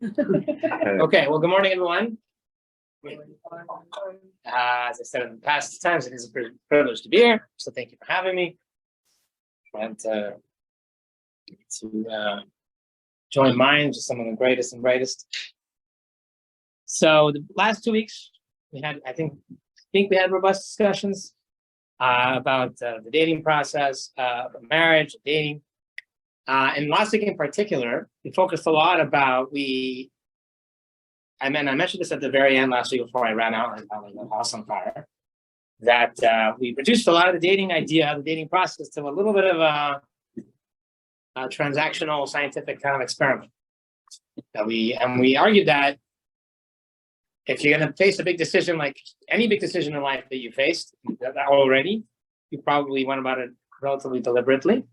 Okay, well, good morning, everyone. As I said in the past times, it is a privilege to be here. So thank you for having me. And to join minds with some of the greatest and brightest. So the last 2 weeks, we had, I think we had robust discussions about the dating process, marriage, dating. And last week in particular, we focused a lot about I mentioned this at the very end last week before I ran out and got the house on fire, that we reduced a lot of the dating idea, the dating process, to a little bit of a transactional scientific kind of experiment. We argued that if you're going to face a big decision, like any big decision in life that you faced already, you probably went about it relatively deliberately.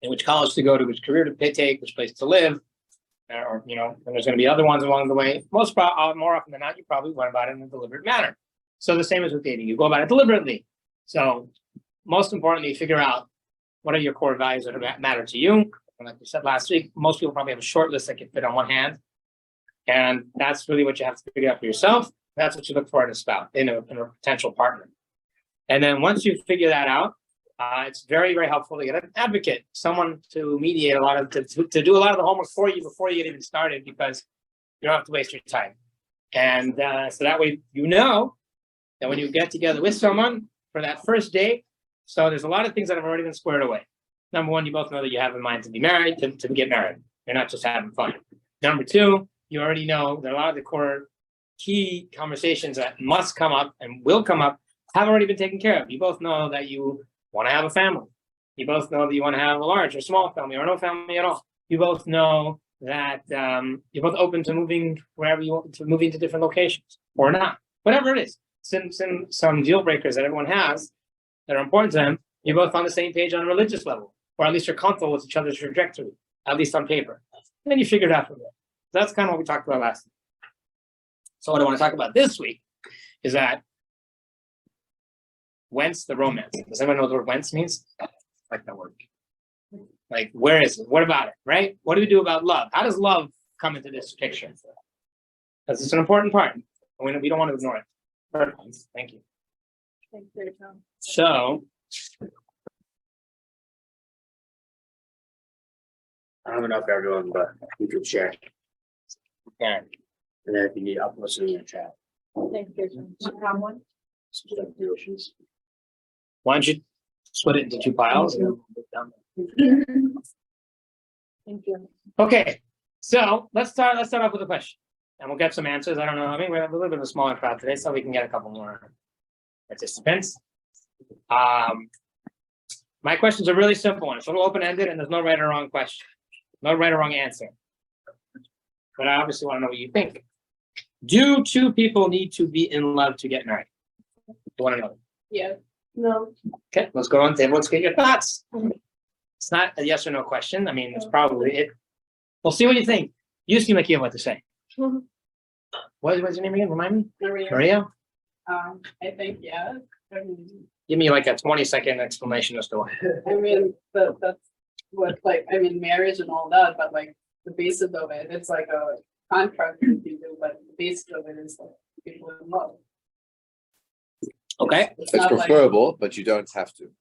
In which college to go to, which career to take, which place to live, or and there's going to be other ones along the way. More often than not, you probably went about it in a deliberate manner. So the same as with dating, you go about it deliberately. So most importantly, figure out what are your core values that matter to you. And like we said last week, most people probably have a short list that can fit on one hand, and that's really what you have to figure out for yourself. That's what you look for in a potential partner. And then once you figure that out, it's very, very helpful to get an advocate, someone to mediate a lot of, to do a lot of the homework for you before you get even started, because you don't have to waste your time. And so that way, that when you get together with someone for that first date, so there's a lot of things that have already been squared away. Number one, you both know that you have in mind to be married, to get married. You're not just having fun. Number two, you already know that a lot of the core key conversations that must come up and will come up have already been taken care of. You both know that you want to have a family. You both know that you want to have a large or small family or no family at all. You both know that you're both open to moving wherever you want, to moving to different locations or not. Whatever it is, some deal breakers that everyone has that are important to them, you're both on the same page on a religious level, or at least you're comfortable with each other's trajectory, at least on paper. And then you figure it out from there. That's kind of what we talked about last week. So what I want to talk about this week is that whence the romance. Does anyone know what the word whence means? I like that word. Like, where is it? What about it, right? What do we do about love? How does love come into this picture? Because it's an important part. We don't want to ignore it. Perfect. Thank you. Thanks for your time. So, I don't know if everyone, but you can share. yeah. And then if you need, I'll post it in your chat. Thanks for your time. You have one? Why don't you split it into two piles? Thank you. Okay, so let's start off with a question, and we'll get some answers. I don't know. I mean, we have a little bit of a smaller crowd today, so we can get a couple more participants. My questions are really simple. It's a little open-ended, and there's no right or wrong question, no right or wrong answer. But I obviously want to know what you think. Do two people need to be in love to get married to one another? Yeah. No. Okay, let's go on to let's get your thoughts. It's not a yes or no question. I mean, it's probably it. We'll see what you think. You seem like you have what to say. What's your name again? Remind me. Maria. I think yeah. Give me like a 20-second explanation as to why. I mean, that's what marriage and all that, but like the basis of it, it's like a contract that you do, but the basis of it is like people in love. Okay. It's It's not preferable, but you don't have to.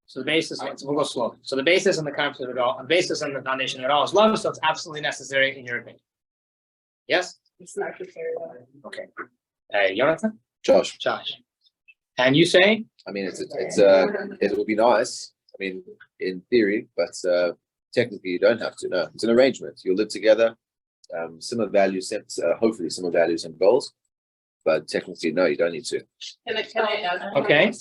So the basis, we'll go slow. So the basis and the concept of it all, the basis and the foundation of it all is love. So it's absolutely necessary in your opinion. Yes. It's not necessary. Okay. Jonathan. Josh, And you say? I mean, it would be nice. I mean, in theory, but technically you don't have to. No, it's an arrangement. You'll live together, similar values, hopefully similar values and goals. But technically, no, you don't need to. Can I add? Okay.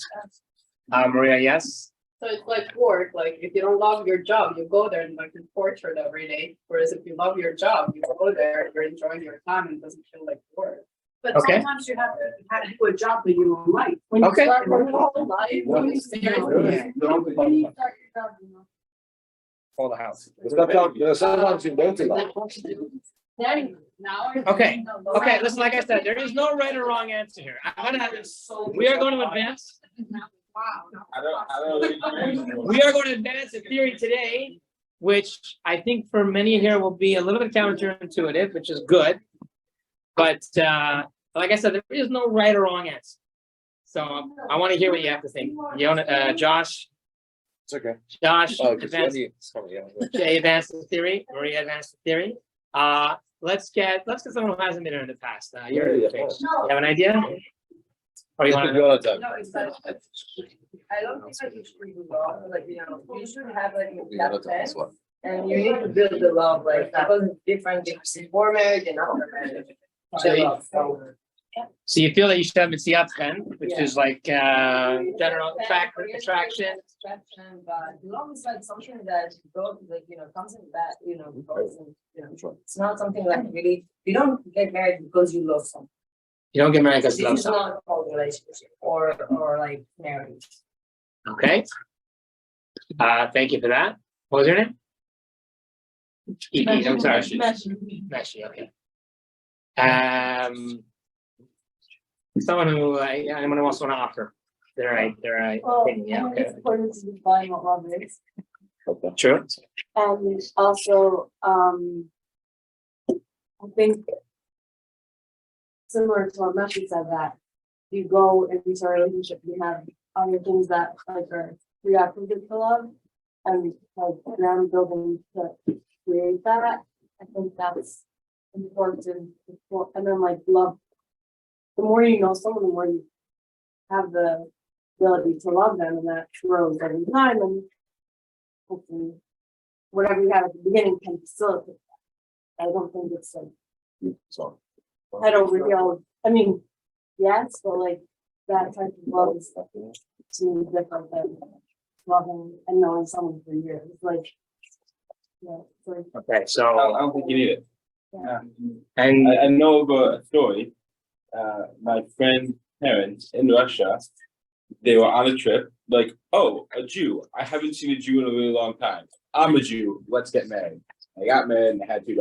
Maria, yes. So it's like work. Like if you don't love your job, you go there and like you torture it every day. Whereas if you love your job, you go there, you're enjoying your time, and it doesn't feel like work. But Okay. sometimes you have to do a job that you don't like. When you Okay. start your whole life, when you start your job, you know. For the house. Sometimes you don't like. There you go. Now. Okay. Okay. Listen, like I said, there is no right or wrong answer here. We are going to advance. Wow. We are going to advance a theory today which I think for many here will be a little bit counterintuitive, which is good. But like I said, there is no right or wrong answer. So I want to hear what you have to think. Josh, It's okay. Josh, Oh, 'cause advanced, Jay advanced the theory, Maria advanced the theory. Let's get someone who hasn't been here in the past. You're Yeah, you have an idea? Or you want to? No, it's like, I don't think that you should do law, like, you should have like that test, and you need to build the law, like, because it's different before marriage and after marriage. So you feel that you should have Mitziyat Chen, which is like general attraction. Attraction, but law is like something that goes, like, comes in that, goes in, it's not something like really, you don't get married because you love someone. You don't get married because This you love is someone. not called relationship or like marriage. Okay. Thank you for that. What was your name? I'm sorry. Meshi, okay. Someone who anyone who also want to offer their opinion, yeah, okay. It's important to define what love is. True. And also, I think similar to what Meshi said, that you go into a relationship, you have other things that like are prerequisite to love, and like then building to create that. I think that's important. And then like love, the more you know someone, the more you have the ability to love them, and that grows every time, and hopefully whatever you have at the beginning can facilitate that. I don't think it's like head over heels. I mean, yes, but like that type of love is to me different than loving and knowing someone for years. Like, yeah, it's like, Okay, I so don't think you need it. and I know about a story. My friend's parents in Russia, they were on a trip, like, oh, a Jew. I haven't seen a Jew in a really long time. I'm a Jew. Let's get married. I got married and I had $2.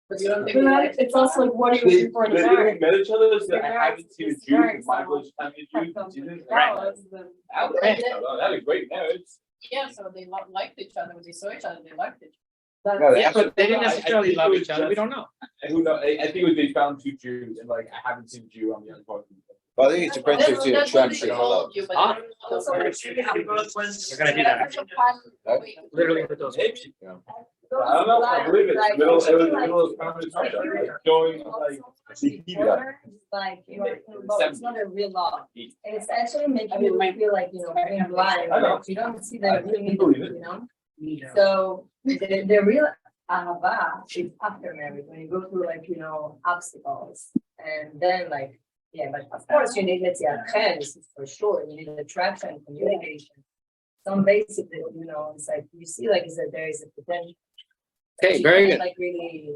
But you don't think. but that- it's also like, what are you They looking for in a didn't marriage? met each other, so You're I married haven't seen a to Jew. marry My someone. first time a Jew. She didn't- Right. That was a great marriage. Yeah, so they liked each other, when they saw each other, they liked each No, yeah, but they didn't I necessarily think love it was each other. We don't know. And who knows? I think it was they found 2 Jews and like I haven't seen a Jew on the other part. But I think it's a friendship to attraction and love. Ah. We're gonna do that. Literally with those. Maybe. I don't know. I believe it. It was the middle of conversation, like showing like the heat up. Like, it's not a real love. And it's actually making you feel like, being blind. I know. You don't see the real meaning, So the real ahava is after marriage, when you go through like, obstacles. And then like, yeah, but of course you need, let's say, for sure. You need attraction, communication. Some basic, it's like, you see like, is that there is a potential. Okay, You very can't, good. Like really,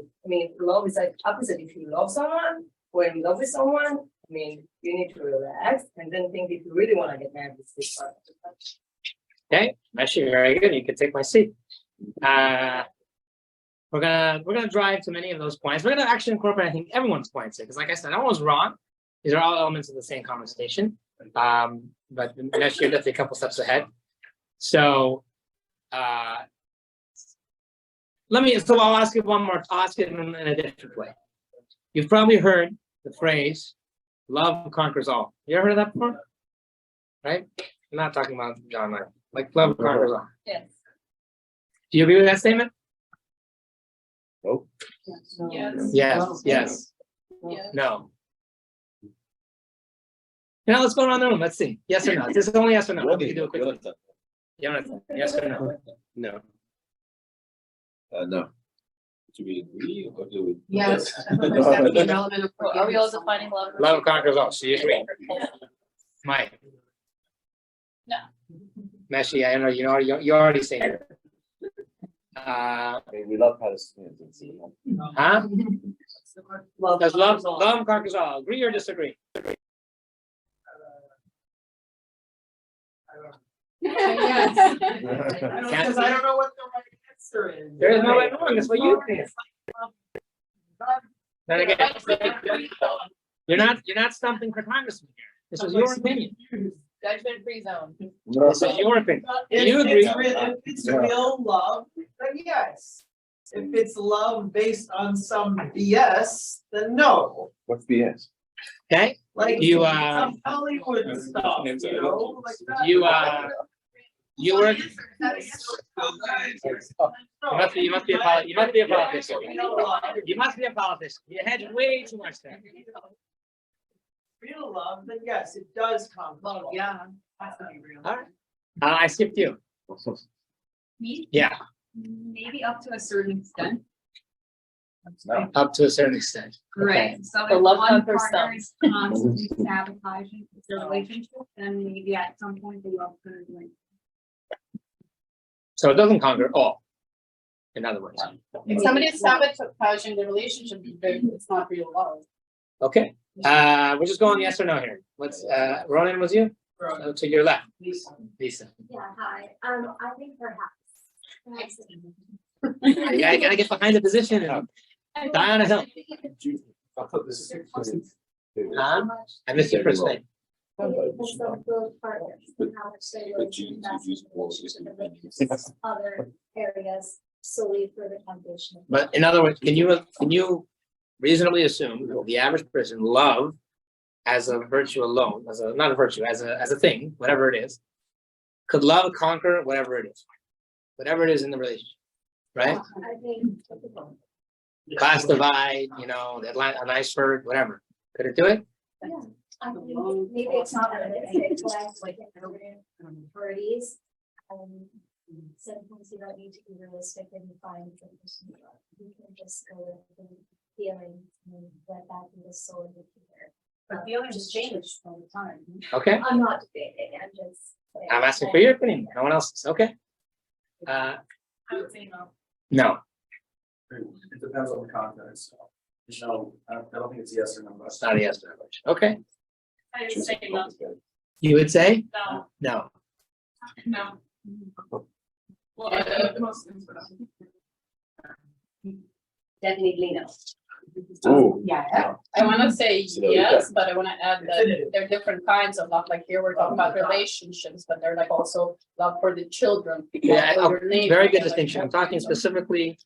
love is like opposite. If you love someone, or in love with someone, you need to relax and then think if you really want to get married. This part. Okay, actually very good. You can take my seat. We're gonna drive to many of those points. We're gonna actually incorporate, I think, everyone's points here, because like I said, no one's wrong. These are all elements of the same conversation. But next year, definitely a couple steps ahead. So so I'll ask you one more, I'll ask it in a different way. You've probably heard the phrase, love conquers all. You ever heard of that before? Right? I'm not talking about John Lennon. Like love conquers all. Yes. Do you agree with that statement? Nope. Yes. Yes. Yeah. No. Now let's go around the room. Let's see. Yes or no? This is only yes or no. We can do it quickly. Jonathan, yes or no? No. No. Do we agree or do we? Yes. Are we all defining love? Love conquers all. So you agree? Mike. No. Meshi, I don't know. You already say it. We love Palestinians. Huh? Love Does love conquers all? Agree or disagree? Yes. Because I don't know what the right answer is. There is no right or wrong. That's what you think. Then again, you're not stumping for congressman here. This is your opinion. Judgment free zone. This is your opinion. You agree? If it's real love, then then yes. If it's love based on some BS, then no. What's BS? Okay, Like You, some Hollywood stuff, you know, like that. you work, you must be a politician. You must be a politician. You must be a politician. You had way too much there. Real love, then yes, it does come. Well, yeah, has to be real. All right. I skipped you. Me, Yeah, maybe up to a certain extent. No. up to a certain extent. Okay. Right, so The if love one conquers partner is constantly sabotaging the relationship, then maybe at some point the love could like. So it doesn't conquer all. In other words. If somebody's sabotaging the relationship, it's not real love. Okay, we're just going yes or no here. What's, Ronan was you? To your left, Lisa. Yeah, hi, I think perhaps. You gotta get behind the position and die on a hill. I missed your first name. Because of both partners, and how much they really invest in the relationship and make other areas solely for the foundation. But in other words, can you reasonably assume that the average person love as a virtue alone, as a, not a virtue, as a thing, whatever it is, could love conquer whatever it is in the relationship, right? I think. Class divide, you know, a nice word, whatever. Could it do it? Yeah, I mean, maybe it's not like parties. Sometimes you don't need to be realistic and find the person you love. You can just go with the feeling and let that be the soul of the feeler. But feelings change all the time. Okay, I'm not debating, I'm just. I'm asking for your opinion, no one else's, okay? I would say no. No, It depends on the context. No, I don't think it's yes or no. But it's not a yes or no. Okay, I would say no. you would say? No. No. No. Well, most things. Definitely no. Oh. Yeah, I wanna say yes, but I wanna add that there are different kinds of love, like here we're talking about relationships, but they're like also love for the children. Yeah, love for your neighbor, very good like distinction. I'm talking different- specifically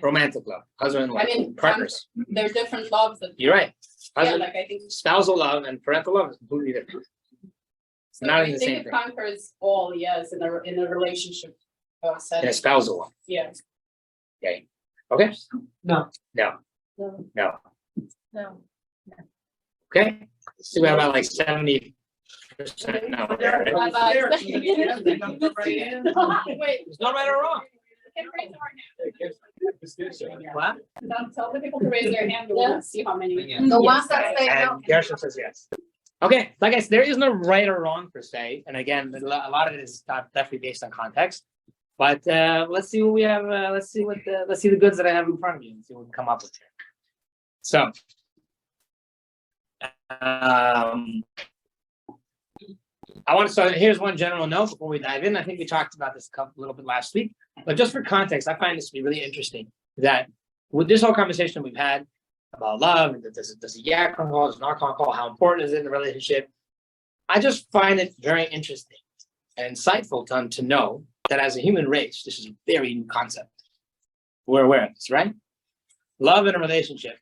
romantic love, husband and I wife, mean, partners. There are different loves that, You're right. yeah, Husband, like I think. spousal love and parental love is completely different. It's So not I even the think same it thing. conquers all, yes, in a relationship. In Setting, a spousal love, yeah. okay? Okay? No. No, No. no, No. okay? So we have about like 70%. No, there, right? Bye-bye. Wait. There's no right or wrong. Can raise our hand. What? Tell the people to raise their hand, we want to see how many. The ones that say no. And Gershon says yes. Okay, like I said, there is no right or wrong per se, and again, a lot of it is definitely based on context. But let's see what we have. Let's see the goods that I have in front of you and see what we can come up with here. So, I want to start. Here's one general note before we dive in. I think we talked about this a little bit last week, but just for context, I find this to be really interesting. That with this whole conversation we've had about love, and does a yak call, does not call, how important is it in the relationship? I just find it very interesting and insightful to know that as a human race, this is a very new concept. We're aware of this, right? Love in a relationship,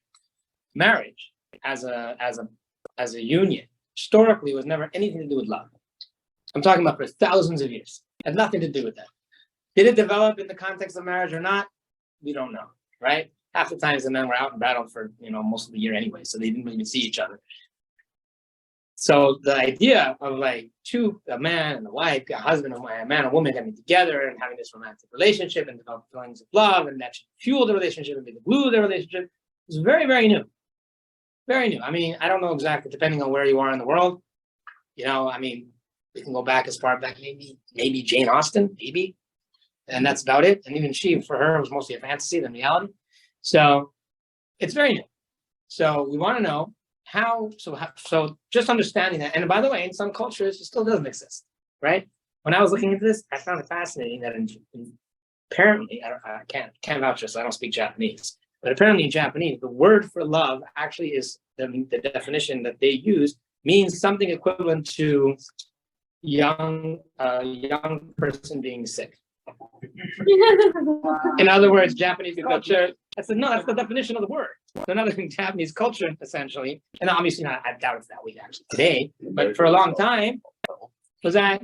marriage as a union, historically was never anything to do with love. I'm talking about for thousands of years. It had nothing to do with that. Did it develop in the context of marriage or not? We don't know, right? Half the times the men were out in battle for most of the year anyway, so they didn't even see each other. So the idea of like a man and a wife, a husband and a man and woman coming together and having this romantic relationship and develop feelings of love, and that should fuel the relationship and be the glue of the relationship is very, very new. Very new. I mean, I don't know exactly, depending on where you are in the world. I mean, we can go back as far back, maybe Jane Austen, maybe. And that's about it. And even she, for her, it was mostly a fantasy than reality. So it's very new. So we want to know so just understanding that. And by the way, in some cultures, it still doesn't exist, right? When I was looking into this, I found it fascinating that apparently, I can't vouch for this, I don't speak Japanese, but apparently in Japanese, the word for love actually is the definition that they use means something equivalent to young person being sick. In other words, Japanese culture, that's the definition of the word. So another thing, Japanese culture, essentially, and obviously not, I doubt it's that way actually today, but for a long time, was that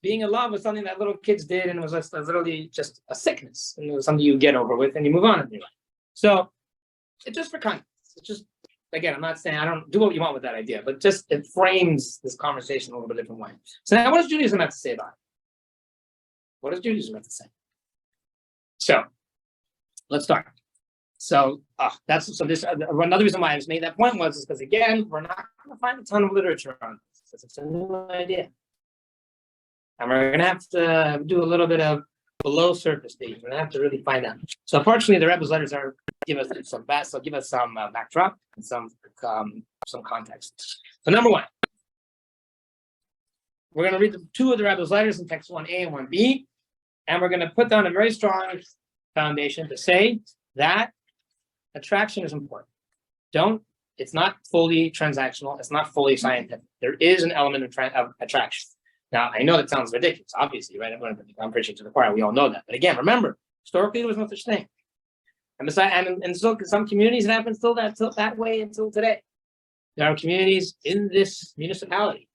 being in love was something that little kids did, and it was just literally just a sickness, and it was something you get over with, and you move on in your life. So it's just for context. It's just, again, I'm not saying I don't do what you want with that idea, but just it frames this conversation a little bit different way. So now, what does Judaism have to say about it? What does Judaism have to say? So let's start. So another reason why I just made that point was because again, we're not going to find a ton of literature on this. It's a new idea. And we're going to have to do a little bit of below surface things. We're going to have to really find out. So unfortunately, the Rebbe's letters give us some backdrop and some context. So number one, we're going to read two of the Rebbe's letters in text 1a and 1b, and we're going to put down a very strong foundation to say that attraction is important. It's not fully transactional. It's not fully scientific. There is an element of attraction. Now, I know that sounds ridiculous, obviously, right? I'm preaching to the choir. We all know that. But again, remember, historically, there was no such thing. And besides, and so some communities, it happens still that way until today. There are communities in this municipality,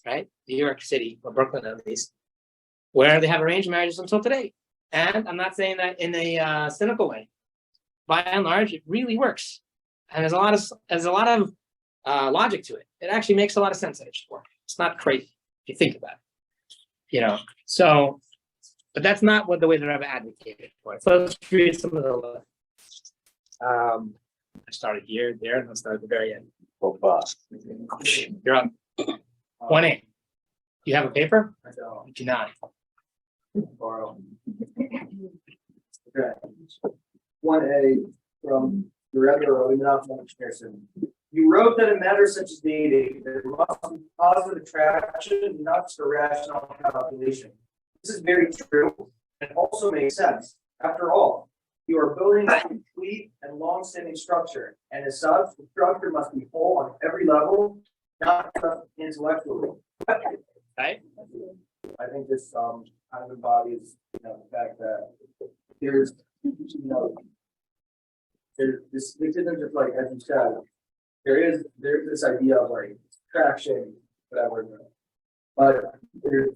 right? New York City, or Brooklyn at least, where they have arranged marriages until today. And I'm not saying that in a cynical way. By and large, it really works. And there's a lot of logic to it. It actually makes a lot of sense that it should work. It's not crazy if you think about it. So, but that's not what the way the Rebbe advocated for it. So let's read some of the I started here, there, and let's start at the very end. You're up. 1A. You have a paper? I don't You do not. borrow. Okay. 1A from the Rebbe of Pearson. You wrote that in matters such as dating, there must be positive attraction, not just a rational calculation. This is very true and also makes sense. After all, you are building a complete and long-standing structure, and as such, the structure must be whole on every level, not just intellectually. Right? I think this kind of embodies, the fact that there's this isn't just like, as you said, there's this idea of like attraction, whatever, but there's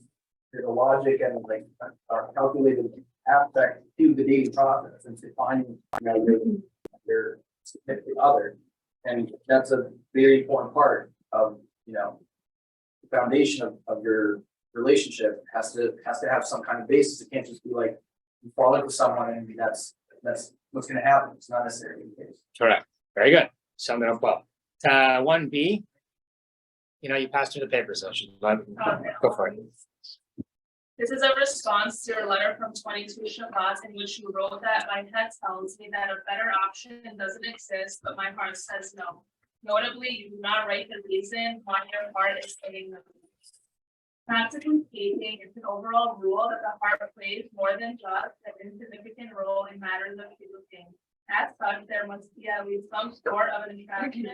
a logic and like a calculated aspect to the dating process and to finding your significant other, and that's a very important part of the foundation of your relationship. Has to have some kind of basis. It can't just be like you fall into someone and that's what's going to happen. It's not necessarily the case. Correct. Very good. Summed it up well. 1B, you passed through the paper, so go for it. This is a response to your letter from 22 Shabbat in which you wrote that my head tells me that a better option doesn't exist, but my heart says no. Notably, you do not write the reason why your heart is saying no. Practically speaking, it's an overall rule that the heart plays more than just an insignificant role in matters of feeling. As such, there must be at least some sort of an attraction,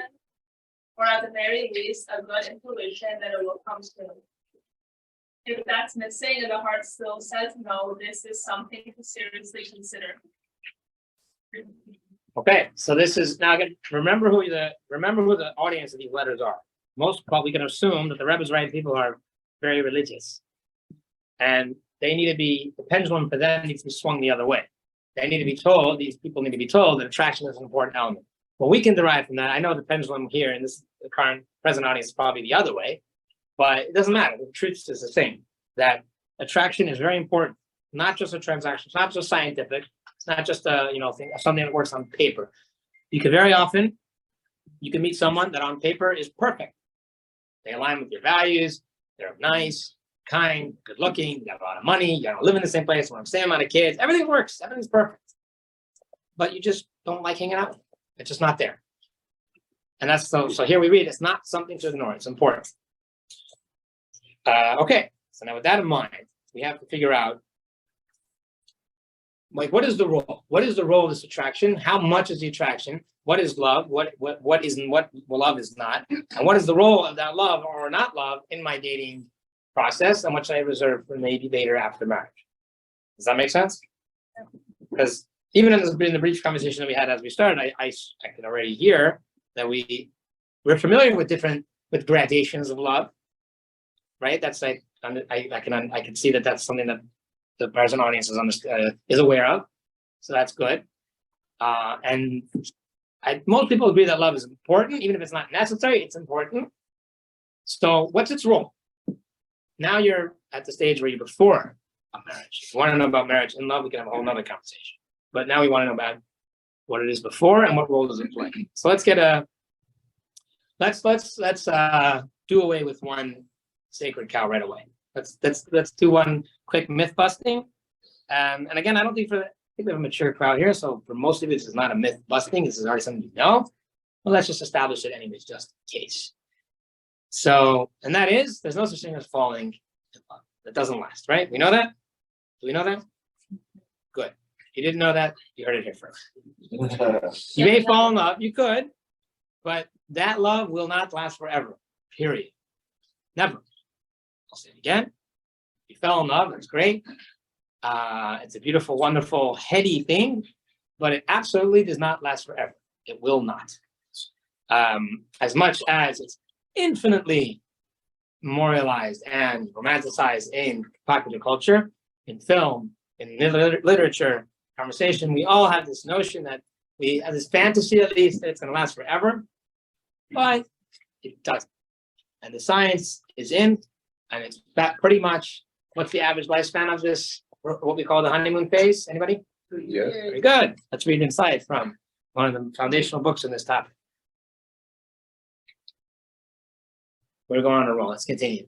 or at the very least, a good intuition that it will come soon. If that's missing and the heart still says no, this is something to seriously consider. Okay, so this is now again. Remember who the audience of these letters are. We can assume that the Rebbe's writing people are very religious, and the pendulum for them needs to be swung the other way. These people need to be told that attraction is an important element. What we can derive from that, I know the pendulum here in the present audience is probably the other way, but it doesn't matter. The truth is the same, that attraction is very important, not just a transaction, it's not just scientific, it's not just a something that works on paper. You can meet someone that on paper is perfect. They align with your values, they're nice, kind, good looking, you got a lot of money, you don't live in the same place, the same amount of kids, everything works, everything's perfect. But you just don't like hanging out with them. It's just not there. And that's so here we read, it's not something to ignore, it's important. Okay, so now with that in mind, we have to figure out, what is the role? What is the role of this attraction? How much is the attraction? What is love? What love is not? And what is the role of that love or not love in my dating process and what should I reserve for maybe later after marriage? Does that make sense? Because even in the brief conversation that we had as we started, I can already hear that we're familiar with gradations of love, right? That's like I can see that that's something that the present audience is aware of, so that's good. And most people agree that love is important, even if it's not necessary. It's important. So, what's its role? Now you're at the stage where you're before a marriage. If you want to know about marriage and love, we can have a whole nother conversation. But now we want to know about what it is before and what role does it play. So let's do away with one sacred cow right away. Let's do one quick myth busting. And again, I think we have a mature crowd here, so for most of it, this is not a myth busting. This is already something you know. Well, let's just establish it anyways, just in case. So, and that is, there's no such thing as falling in love. That doesn't last, right? We know that? Do we know that? Good. If you didn't know that, you heard it here first. You may fall in love, you could, but that love will not last forever, period. Never. I'll say it again. You fell in love, that's great. It's a beautiful, wonderful, heady thing, but it absolutely does not last forever. It will not. As much as it's infinitely memorialized and romanticized in popular culture, in film, in literature, conversation, we all have this notion that we have this fantasy, at least, that it's going to last forever, but it doesn't. And the science is in, and it's pretty much, what's the average lifespan of this, what we call the honeymoon phase? Anybody? Yeah. Very good. Let's read inside from one of the foundational books on this topic. We're going on a roll. Let's continue.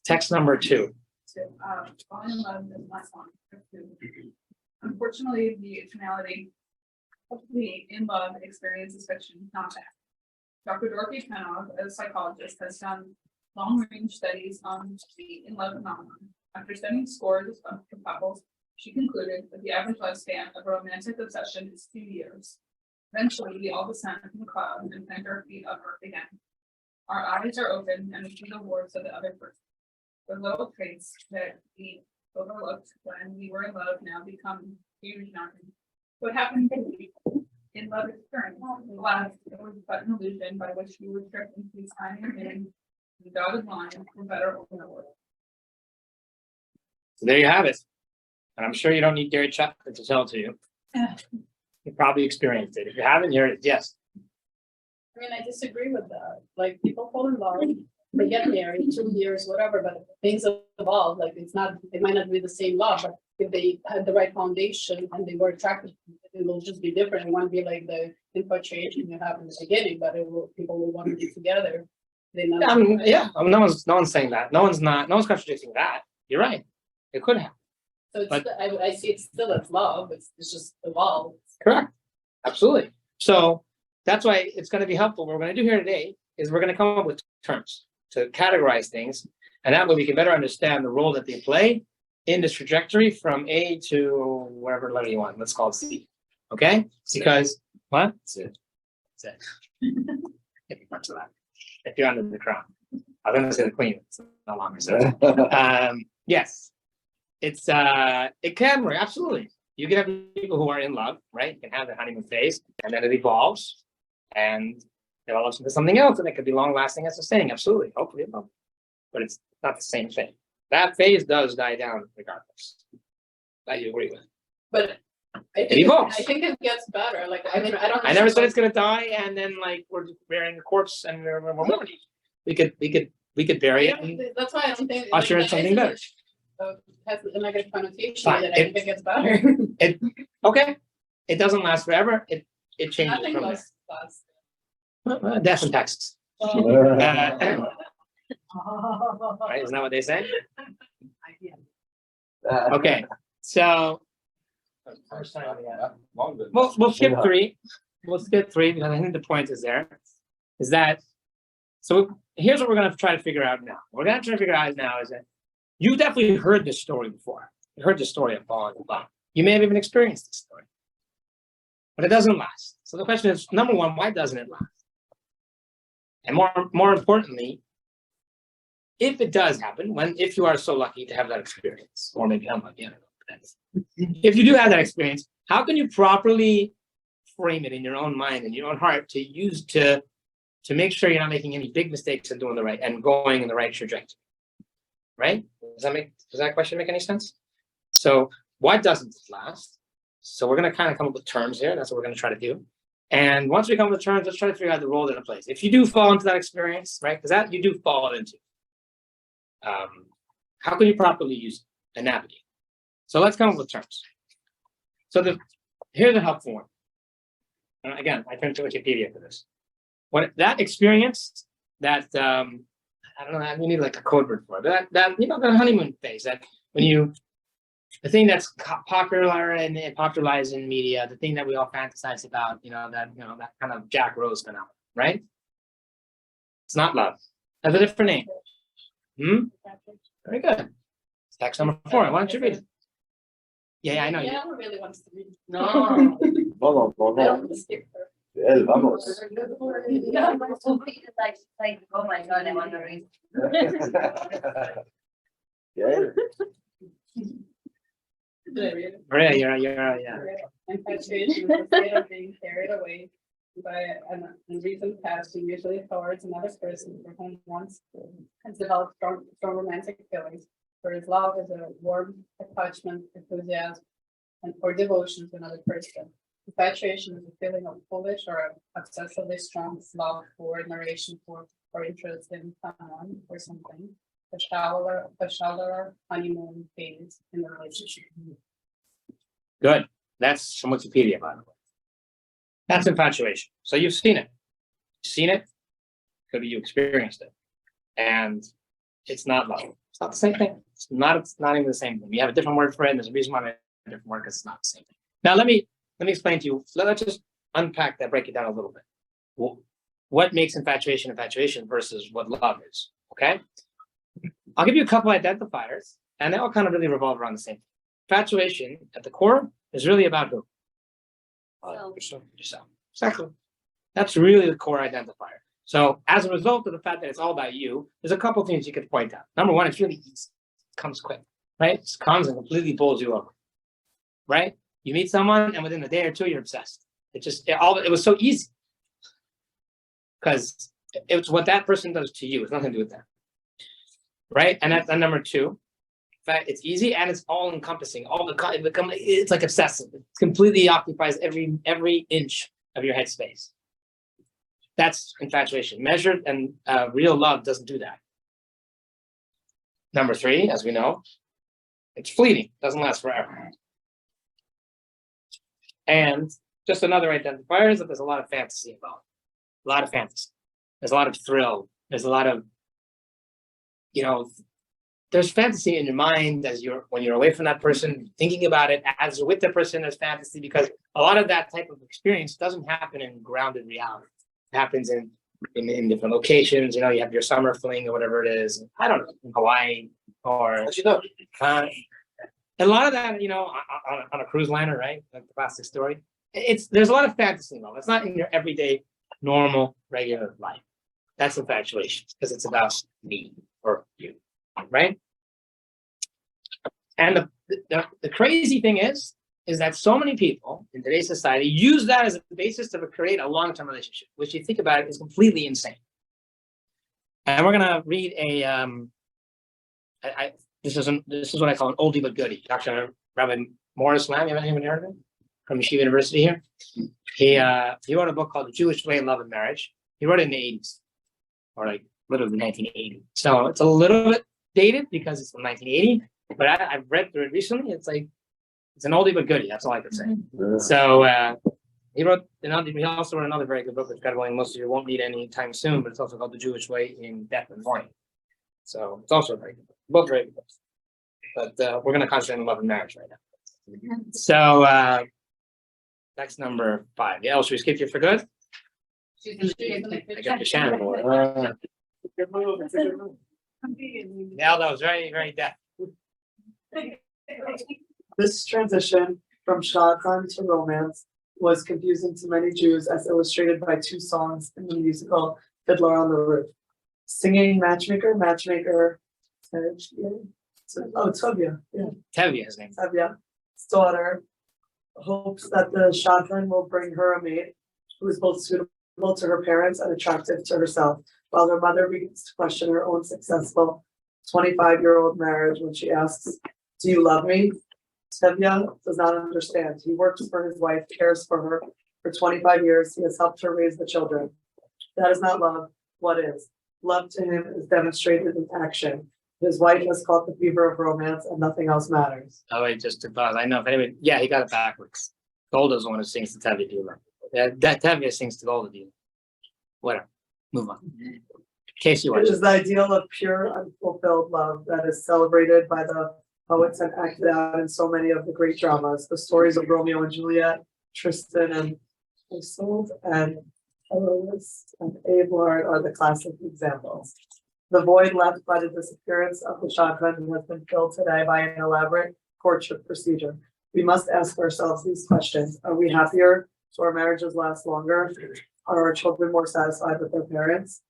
Text number 2. Falling in love is not one. Unfortunately, the tonality of the in love experience is fiction, not fact. Dr. Dorothy Penov, a psychologist, has done long-range studies on the in love phenomenon. After studying scores of couples, she concluded that the average lifespan of a romantic obsession is 2 years. Eventually, we all descend from the cloud and plant our feet on earth again. Our eyes are open and we see the warts of the other person. The little traits that we overlooked when we were in love now become huge nothing. What happened to me in love experience? Alas, it was but an illusion by which we were tricked into signing in the dotted line for better or worse. So there you have it. And I'm sure you don't need Gary Chapman to tell it to you. You probably experienced it. If you haven't, here it is. Yes. I mean, I disagree with that. Like, people fall in love, they get married, 2 years, whatever, but things evolve. Like, it might not be the same love, but if they had the right foundation and they were attracted, it will just be different. It won't be like the infatuation you have in the beginning, but people will want to be together. No one's saying that. No one's contradicting that. You're right. It could happen. So I see it still as love. It's just evolved. Correct. Absolutely. So that's why it's going to be helpful. What we're going to do here today is we're going to come up with terms to categorize things. And that way we can better understand the role that they play in this trajectory from A to wherever letter you want. Let's call it C. Okay? Because what? That's it. That's it. Get me parts of that. If you're under the crown. I was going to say the queen. It's no longer so. Yes. It can work, absolutely. You can have people who are in love, right? You can have the honeymoon phase, and then it evolves and develops into something else, and it could be long lasting and sustaining. Absolutely, hopefully it will. But it's not the same thing. That phase does die down regardless. That you agree with. But I think it gets better. Like, I mean, I never said it's gonna die, and then like we're burying the corpse and we're mourning. We could bury it. And that's why I don't think usher in something better. Has a negative connotation. Fine. That I think it gets better. Okay. It doesn't last forever. It changes. Nothing From lasts. there. Death and taxes. Right? Isn't that what they say? Okay. So we'll skip 3. We'll skip 3 because I think the point is there. Is that so? Here's what we're going to try to figure out now. What we're going to try to figure out now is that you've definitely heard this story before. You heard the story of falling in love. You may have even experienced this story, but it doesn't last. So the question is, number one, why doesn't it last? And more importantly, if it does happen, if you are so lucky to have that experience, or maybe unlucky, I don't know. Depends. If you do have that experience, how can you properly frame it in your own mind and your own heart to use to make sure you're not making any big mistakes and doing the right and going in the right trajectory? Right? Does that question make any sense? So what doesn't last? So we're going to kind of come up with terms here. That's what we're going to try to do. And once we come up with terms, let's try to figure out the role that it plays. If you do fall into that experience, right? Because that you do fall into. How can you properly use it and navigate? So let's come up with terms. So here's a helpful one. And again, I turn to Wikipedia for this. What that experience, that I don't know, we need like a code word for it. That the honeymoon phase, that the thing that's popular and popularized in media, the thing that we all fantasize about, that kind of Jack Rose phenomenon, right? It's not love. It has a different name. Very good. Text number 4. Why don't you read it? Yeah, I know. Yeah, who really wants to read? No. Vamos, vamos. Él, vamos. Like, oh my God, I want to read. Yeah. Maria, you're yeah. Infatuation is the state of being carried away by an unreasoned passion, usually towards another person for whom once has developed strong romantic feelings. Whereas love is a warm attachment, enthusiasm, or devotion to another person. Infatuation is a feeling of foolish or obsessively strong love for admiration for or interest in someone or something. A shallower honeymoon phase in the relationship. Good. That's from Wikipedia, by the way. That's infatuation. So you've seen it. Could be you experienced it. And it's not love. It's not the same thing. It's not even the same thing. You have a different word for it, and there's a reason why I have a different word, because it's not the same thing. Now let me explain to you. Let's just unpack that, break it down a little bit. Well, what makes infatuation versus what love is? Okay. I'll give you a couple identifiers, and they all kind of really revolve around the same thing. Infatuation at the core is really about who? Yourself. Exactly. That's really the core identifier. So as a result of the fact that it's all about you, there's a couple things you could point out. Number one, it's really easy. It comes quick, right? It comes and completely bowls you over, right? You meet someone, and within a day or two, you're obsessed. It was so easy because it's what that person does to you. It's nothing to do with that. Right, and that's number 2. In fact, it's easy and it's all encompassing. It's like obsessive. It completely occupies every inch of your headspace. That's infatuation. Measured and real love doesn't do that. Number 3, as we know, it's fleeting. Doesn't last forever. And just another identifier is that there's a lot of fantasy involved. A lot of fantasy. There's a lot of thrill. There's a lot of there's fantasy in your mind when you're away from that person, thinking about it. As you're with the person, there's fantasy, because a lot of that type of experience doesn't happen in grounded reality. It happens in different locations. You have your summer fling or whatever it is. I don't know, in Hawaii or a lot of that, on a cruise liner, right? Like the classic story. There's a lot of fantasy involved. It's not in your everyday, normal, regular life. That's infatuation, because it's about me or you, right? And the crazy thing is that so many people in today's society use that as a basis to create a long-term relationship, which, you think about it, is completely insane. And we're gonna read this is what I call an oldie but goodie. Dr. Rabbi Morris Lamb, you haven't even heard of him? From Yeshiva University here. He wrote a book called The Jewish Way of Love and Marriage. He wrote it in the 80s, or like literally 1980. So it's a little bit dated because it's from 1980, but I've read through it recently. It's an oldie but goodie. That's all I can say. So he also wrote another very good book, which God willing, most of you won't need any time soon, but it's also called The Jewish Way in Death and Mourning. So it's also a very good book. Both very good books. But we're going to concentrate on love and marriage right now. So that's number 5. Yeah, should we skip you for good? I got the Shannon boy. Now that was very, very deft. This transition from shotgun to romance was confusing to many Jews, as illustrated by 2 songs in the musical Fiddler on the Roof. Singing matchmaker. Oh, Tovia, yeah, Tevye, his name. Tovia's daughter hopes that the shadchan will bring her a mate who is both suitable to her parents and attractive to herself, while her mother begins to question her own successful 25-year-old marriage when she asks, "Do you love me?" Tevye does not understand. He works for his wife, cares for her for 25 years. He has helped her raise the children. That is not love. What is? Love to him is demonstrated in action. His wife has caught the fever of romance and nothing else matters. Oh, wait, just to pause. I know if anybody, yeah, he got it backwards. Golda's the one who sings to Tevye Dula. That Tevye sings to Golda Dula. Whatever. Move on. In case you It watch. is the ideal of pure, unfulfilled love that is celebrated by the poets and acted out in so many of the great dramas. The stories of Romeo and Juliet, Tristan and Isolde, and Eloise and Abelard are the classic examples. The void left by the disappearance of the shadchan has been filled today by an elaborate courtship procedure. We must ask ourselves these questions. Are we happier? So our marriages last longer? Are our children more satisfied with their parents?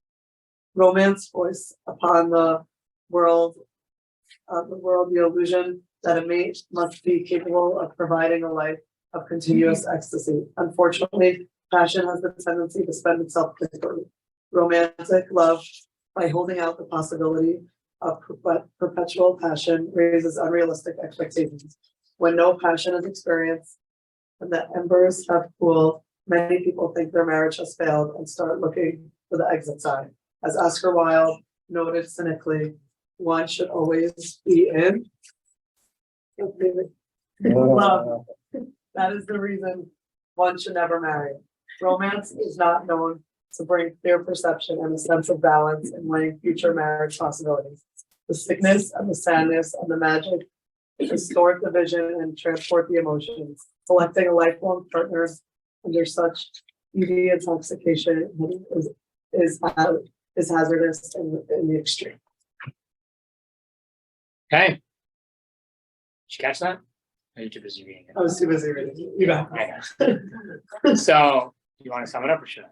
Romance voice upon the world, the illusion that a mate must be capable of providing a life of continuous ecstasy. Unfortunately, passion has the tendency to spend itself quickly. Romantic love, by holding out the possibility of perpetual passion, raises unrealistic expectations. When no passion is experienced and the embers have cooled, many people think their marriage has failed and start looking for the exit sign. As Oscar Wilde noted cynically, one should always be in love. That is the reason one should never marry. Romance is not known to bring clear perception and a sense of balance in weighing future marriage possibilities. The sickness and the sadness and the magic distort the vision and transport the emotions. Selecting a lifelong partner under such beauty intoxication is hazardous in the extreme. Okay. Did you catch that? Or are you too busy reading it? I was too busy reading. You got it. I know. So, you want to sum it up or should I?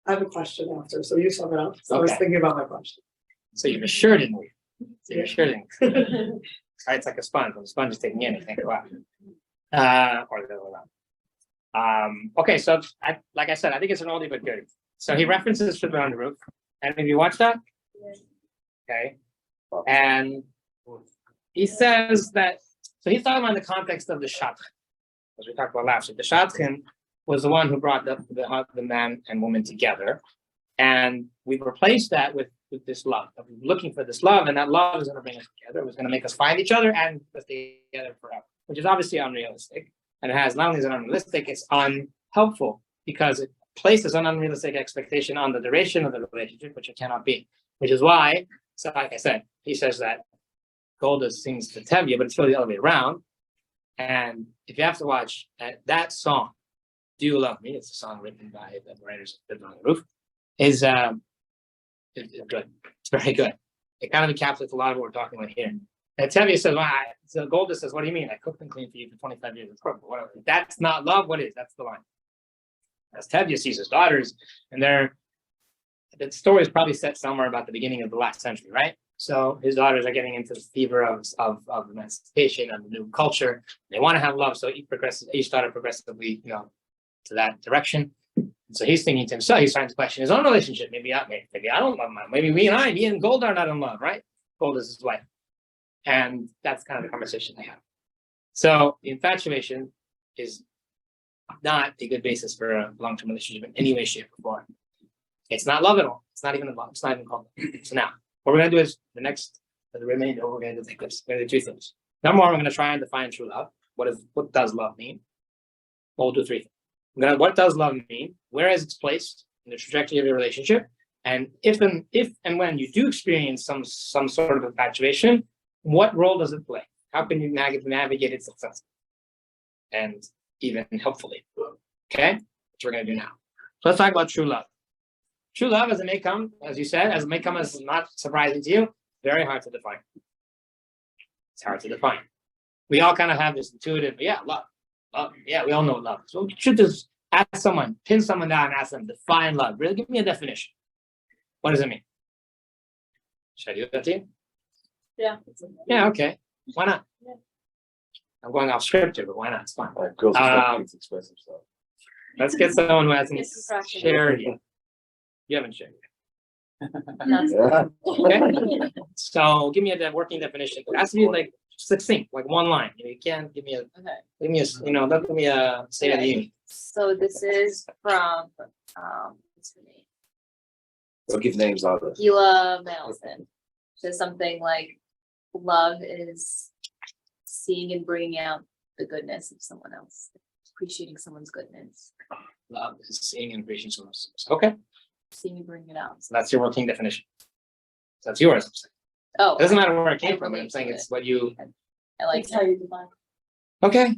I have a question after, so you sum it up. So I was Okay. thinking about my question. So you're sure didn't read. So you're sure didn't. Right, it's like a sponge. When the sponge is taking in, it can't go out. Or the other way around. Okay, so like I said, I think it's an oldie but goodie. So he references Fiddler on the Roof. And have you watched that? Okay. And he says that, so he's talking about the context of the shadchan, as we talked about last week. The shadchan was the one who brought the man and woman together. And we've replaced that with this love. We're looking for this love, and that love is going to bring us together. It was going to make us find each other and stay together forever, which is obviously unrealistic. And it has not only is it unrealistic, it's unhelpful because it places an unrealistic expectation on the duration of the relationship, which it cannot be. Which is why, so like I said, he says that Golda sings to Tevye, but it's really the other way around. And if you have to watch that song, "Do You Love Me?" It's a song written by the writers of Fiddler on the Roof. Is good. It's very good. It kind of encapsulates a lot of what we're talking about here. And Tevye says, "Well, so Golda says, what do you mean? I cooked and cleaned for you for 25 years. Whatever. That's not love. What is? That's the line." As Tevye sees his daughters, and the story is probably set somewhere about the beginning of the last century, right? So his daughters are getting into the fever of emancipation and the new culture. They want to have love, so each daughter progressively, to that direction. So he's thinking to himself, he's trying to question his own relationship. Maybe I don't love my, maybe me and Gold are not in love, right? Gold is his wife. And that's kind of the conversation they have. So the infatuation is not a good basis for a long-term relationship in any way, shape, or form. It's not love at all. It's not even love. It's not even called love. So now, what we're going to do is the remainder, we're going to do like this. We're going to do two things. Number one, we're going to try and define true love. What does love mean? We'll do three things. What does love mean? Where is its place in the trajectory of your relationship? And if and when you do experience some sort of infatuation, what role does it play? How can you navigate it successfully and even helpfully? Okay, that's what we're going to do now. So let's talk about true love. True love, as it may come, as you said, as it may come as not surprising to you, very hard to define. It's hard to define. We all kind of have this intuitive, love. Yeah, we all know love. So we should just pin someone down and ask them, define love. Really, give me a definition. What does it mean? Should I do that to you? Yeah. Yeah, okay. Why not? Yeah. I'm going off script here, but why not? It's fine. Girls are Um, to express themselves. Let's get someone who hasn't Get some practice. shared yet. You haven't shared yet. Yeah. Okay. So give me a working definition. It has to be like succinct, like one line. You can't give me a, Okay. give me a, don't give me a state of the union. So this is from, what's her name? Don't give names either. Gila Manelson. Says something like, love is seeing and bringing out the goodness of someone else, appreciating someone's goodness, Love is seeing and appreciating someone else. Okay, seeing and bringing it out. so that's your working definition. That's yours. I'm saying. Oh, It doesn't matter where it came I from. I'm relate saying to it's what you. I like That's how you define. Okay.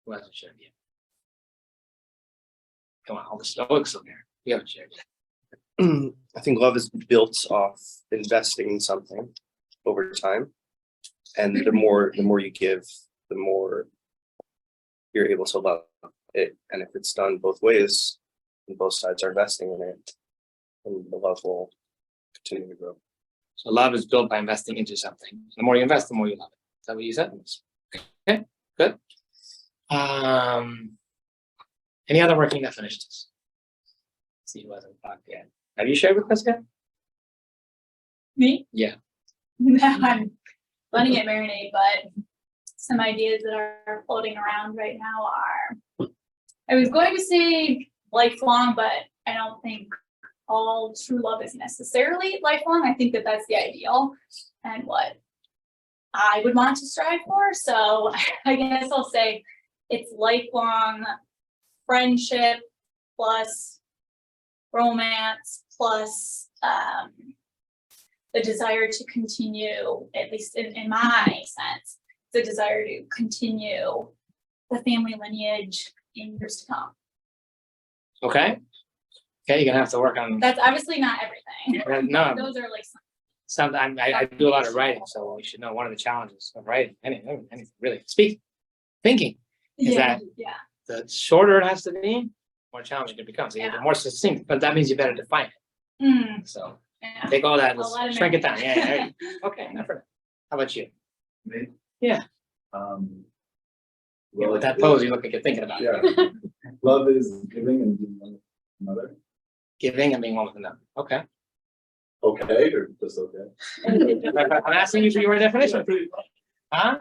Who hasn't shared yet? Come on, all the stoics over here. You haven't shared yet. I think love is built off investing in something over time. And the more you give, the more you're able to love it. And if it's done both ways, and both sides are investing in it, then the love will continue to grow. So love is built by investing into something. The more you invest, the more you love it. Is that what you said? Okay, good. Any other working definitions? Let's see who hasn't talked yet. Have you shared with us yet? Me? Yeah. I'm letting it marinate, but some ideas that are floating around right now are, I was going to say lifelong, but I don't think all true love is necessarily lifelong. I think that that's the ideal and what I would want to strive for. So I guess I'll say it's lifelong friendship plus romance plus the desire to continue, at least in my sense, the desire to continue the family lineage in years to come. Okay. Okay, you're gonna have to work on. That's obviously not everything. No, Those are like some, I do a lot of writing, so you should know one of the challenges of writing, anything really, thinking, is that yeah. the shorter it has to be, more challenging it becomes. Yeah. The more succinct, but that means you better define it. Mm, So yeah. take all that, A lot of shrink it down. Yeah, there you go. Okay, enough for that. How about you? Me? Yeah. Yeah, with that pose, you look like you're thinking about it. Yeah. Love is giving and being one with another. Giving and being one with another. Okay. Okay, or just okay? I'm asking you for your definition. Huh?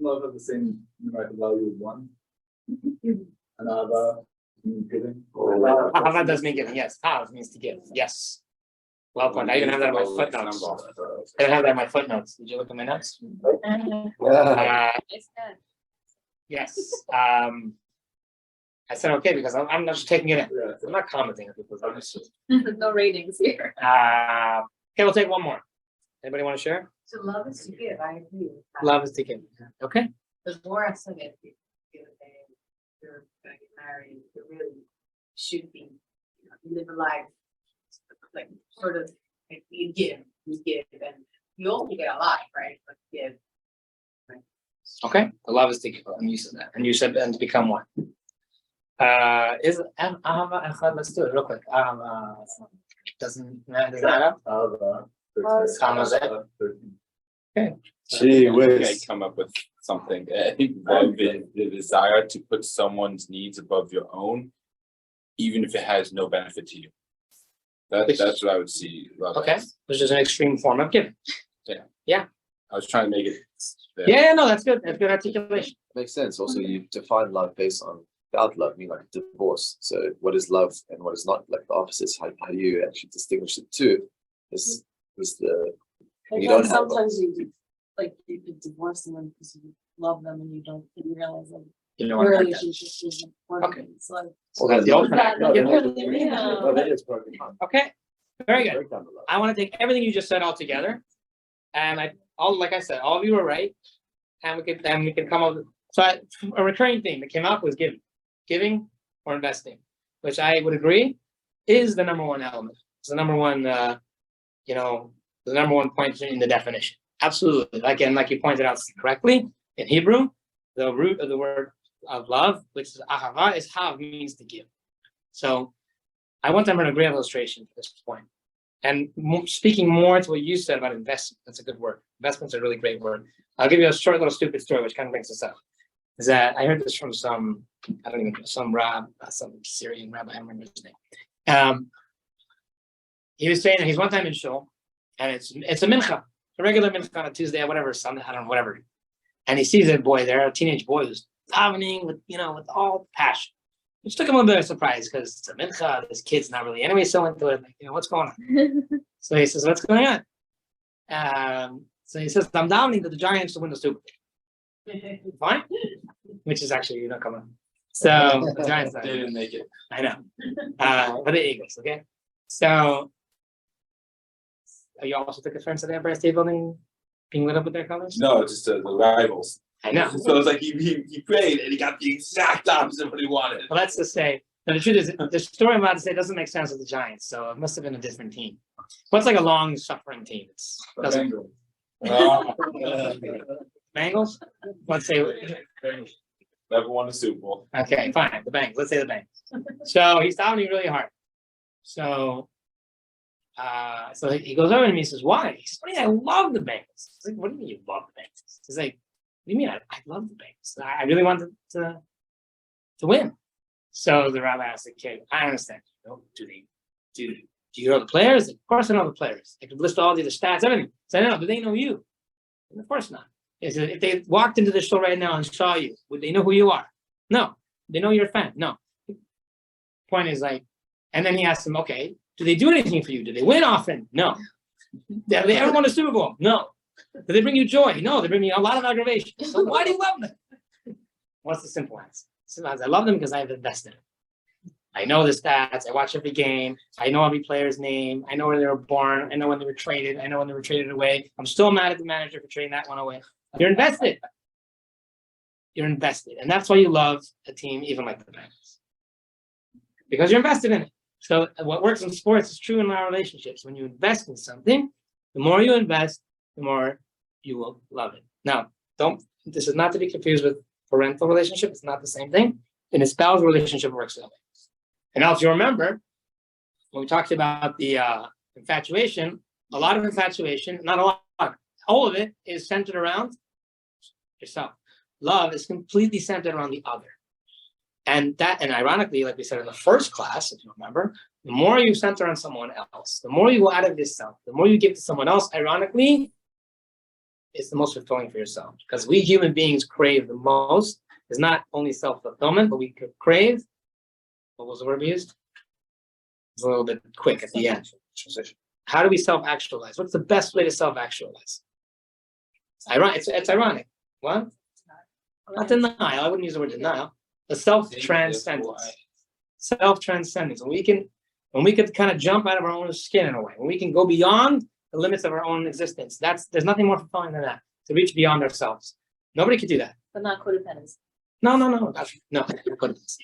Love have the same numerical value as one. And Ava means giving. Ahava does mean giving, yes. Hav means to give, yes. Well put. I even have that in my footnotes. I don't have that in my footnotes. Did you look at my notes? It's good. Yes. I said okay because I'm not just taking it in. Yeah. I'm not commenting on people's notes. No ratings here. Okay, we'll take one more. Anybody want to share? So love is to give, I agree with that. Love is to give. Okay. The more I still get people, you're gonna get married, you really should be, you live a life. Like sort of, like you give, and you only get a lot, right? But give. Okay. The love is to give. And you said that. And you said and to become one. Is Ahava Echad? Let's do it real quick. Doesn't add up? Ava. How is it? 13. Gee whiz. I come up with something. I think love is the desire to put someone's needs above your own, even if it has no benefit to you. That's what I would see love Okay. as. Which is an extreme form of giving. I was trying to make it. Yeah, no, that's good. That's good articulation. Makes sense. Also, you define love based on without love, mean like divorce. So what is love and what is not, like the opposites, how do you actually distinguish the two? Is the you don't have Sometimes you could divorce someone because you love them and you don't realize that You know your what? relationship isn't working. Okay. It's like. So that's the ultimate. No, Yeah. that is perfect. Okay, very good. Break down the love. I want to take everything you just said all together, and like I said, all of you were right, and we can come up. So a recurring theme that came up was giving or investing, which I would agree is the number one element. It's the number one, the number one point in the definition. Absolutely, like you pointed out correctly, in Hebrew, the root of the word of love, which is ahava, is hav, means to give. So I want them to a great illustration at this point. And speaking more to what you said about investment, that's a good word. Investment's a really great word. I'll give you a short little stupid story, which kind of brings us up. Is that I heard this from some, I don't even know, some Syrian rabbi, I don't remember his name. He was saying that he's one time in shul, and it's a mincha, a regular mincha on a Tuesday or whatever, Sunday, I don't know, whatever. And he sees a boy there, a teenage boy who's davening with, with all passion. Which took him a little bit of surprise because it's a mincha, this kid's not really anyway so into it, like, what's going on? So he says, what's going on? So he says, I'm doubting that the Giants will win the Super Bowl. Fine? Which is actually not coming. So the Giants They didn't make it. I know. But the Eagles, okay? So you also took offense to the Empire State Building being lit up with their colors? No, just the rivals. I know. So it's like he prayed and he got the exact opposite of what he wanted. Well, let's just say, now the truth is, the story I'm about to say doesn't make sense with the Giants, so it must have been a different team. Well, it's like a long-suffering team. It doesn't. Bengals? Let's say. Never won a Super Bowl. Okay, fine. The Bengals. Let's say the Bengals. So he's doubting really hard. So he goes over to me and he says, "Why?" He says, "What do you mean? I love the Bengals." I was like, "What do you mean you love the Bengals?" He's like, "What do you mean? I love the Bengals. I really wanted to win." So the rabbi asked the kid, "I understand. Do you know the players?" Of course I know the players. I could list all the stats, everything. So I know, do they know you? And of course not. He said, if they walked into the show right now and saw you, would they know who you are? No. They know you're a fan. No. Point is like, and then he asked them, okay, do they do anything for you? Do they win often? No. Have they ever won a Super Bowl? No. Do they bring you joy? No, they bring me a lot of aggravation. So why do you love them? What's the simple answer? Sometimes I love them because I've invested in them. I know the stats. I watch every game. I know every player's name. I know where they were born. I know when they were traded. I know when they were traded away. I'm still mad at the manager for trading that one away. You're invested. You're invested. And that's why you love a team even like the Bengals. Because you're invested in it. So what works in sports is true in our relationships. When you invest in something, the more you invest, the more you will love it. Now, this is not to be confused with parental relationship. It's not the same thing. In a spousal relationship, it works that way. And now if you remember, when we talked about the infatuation, a lot of infatuation, not a lot, all of it is centered around yourself. Love is completely centered around the other. And ironically, like we said in the first class, if you remember, the more you center on someone else, the more you go out of yourself, the more you give to someone else, ironically, it's the most fulfilling for yourself. Because we human beings crave the most is not only self-fulfillment, but we crave, what was the word we used? It's a little bit quick at the end. How do we self-actualize? What's the best way to self-actualize? It's ironic. What? Not denial. I wouldn't use the word denial. The self-transcendence. Self-transcendence. When we could kind of jump out of our own skin in a way, when we can go beyond the limits of our own existence. There's nothing more fulfilling than that, to reach beyond ourselves. Nobody could do that. But not codependence. No, not codependence.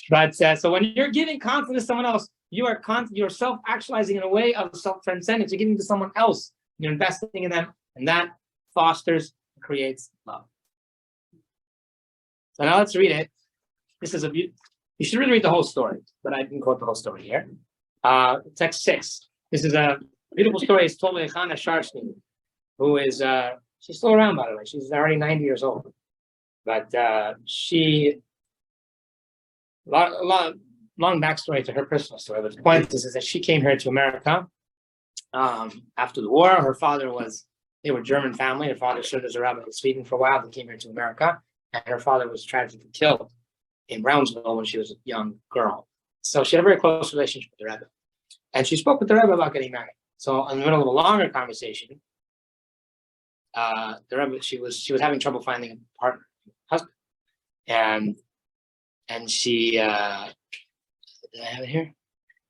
But so when you're giving confidence to someone else, you're self-actualizing in a way of self-transcendence. You're giving to someone else. You're investing in them, and that fosters, creates love. So now let's read it. This is you should really read the whole story, but I didn't quote the whole story here. Text 6. This is a beautiful story. It's told by Chana Sharshni, who is she's still around, by the way. She's already 90 years old, but long backstory to her personal story. But the point is that she came here to America after the war. They were German family. Her father served as a rabbi in Sweden for a while. They came here to America, and her father was tragically killed in Brownsville when she was a young girl. So she had a very close relationship with the rabbi, and she spoke with the rabbi about getting married. So in the middle of a longer conversation, the rabbi she was having trouble finding a partner, husband, and she did I have it here?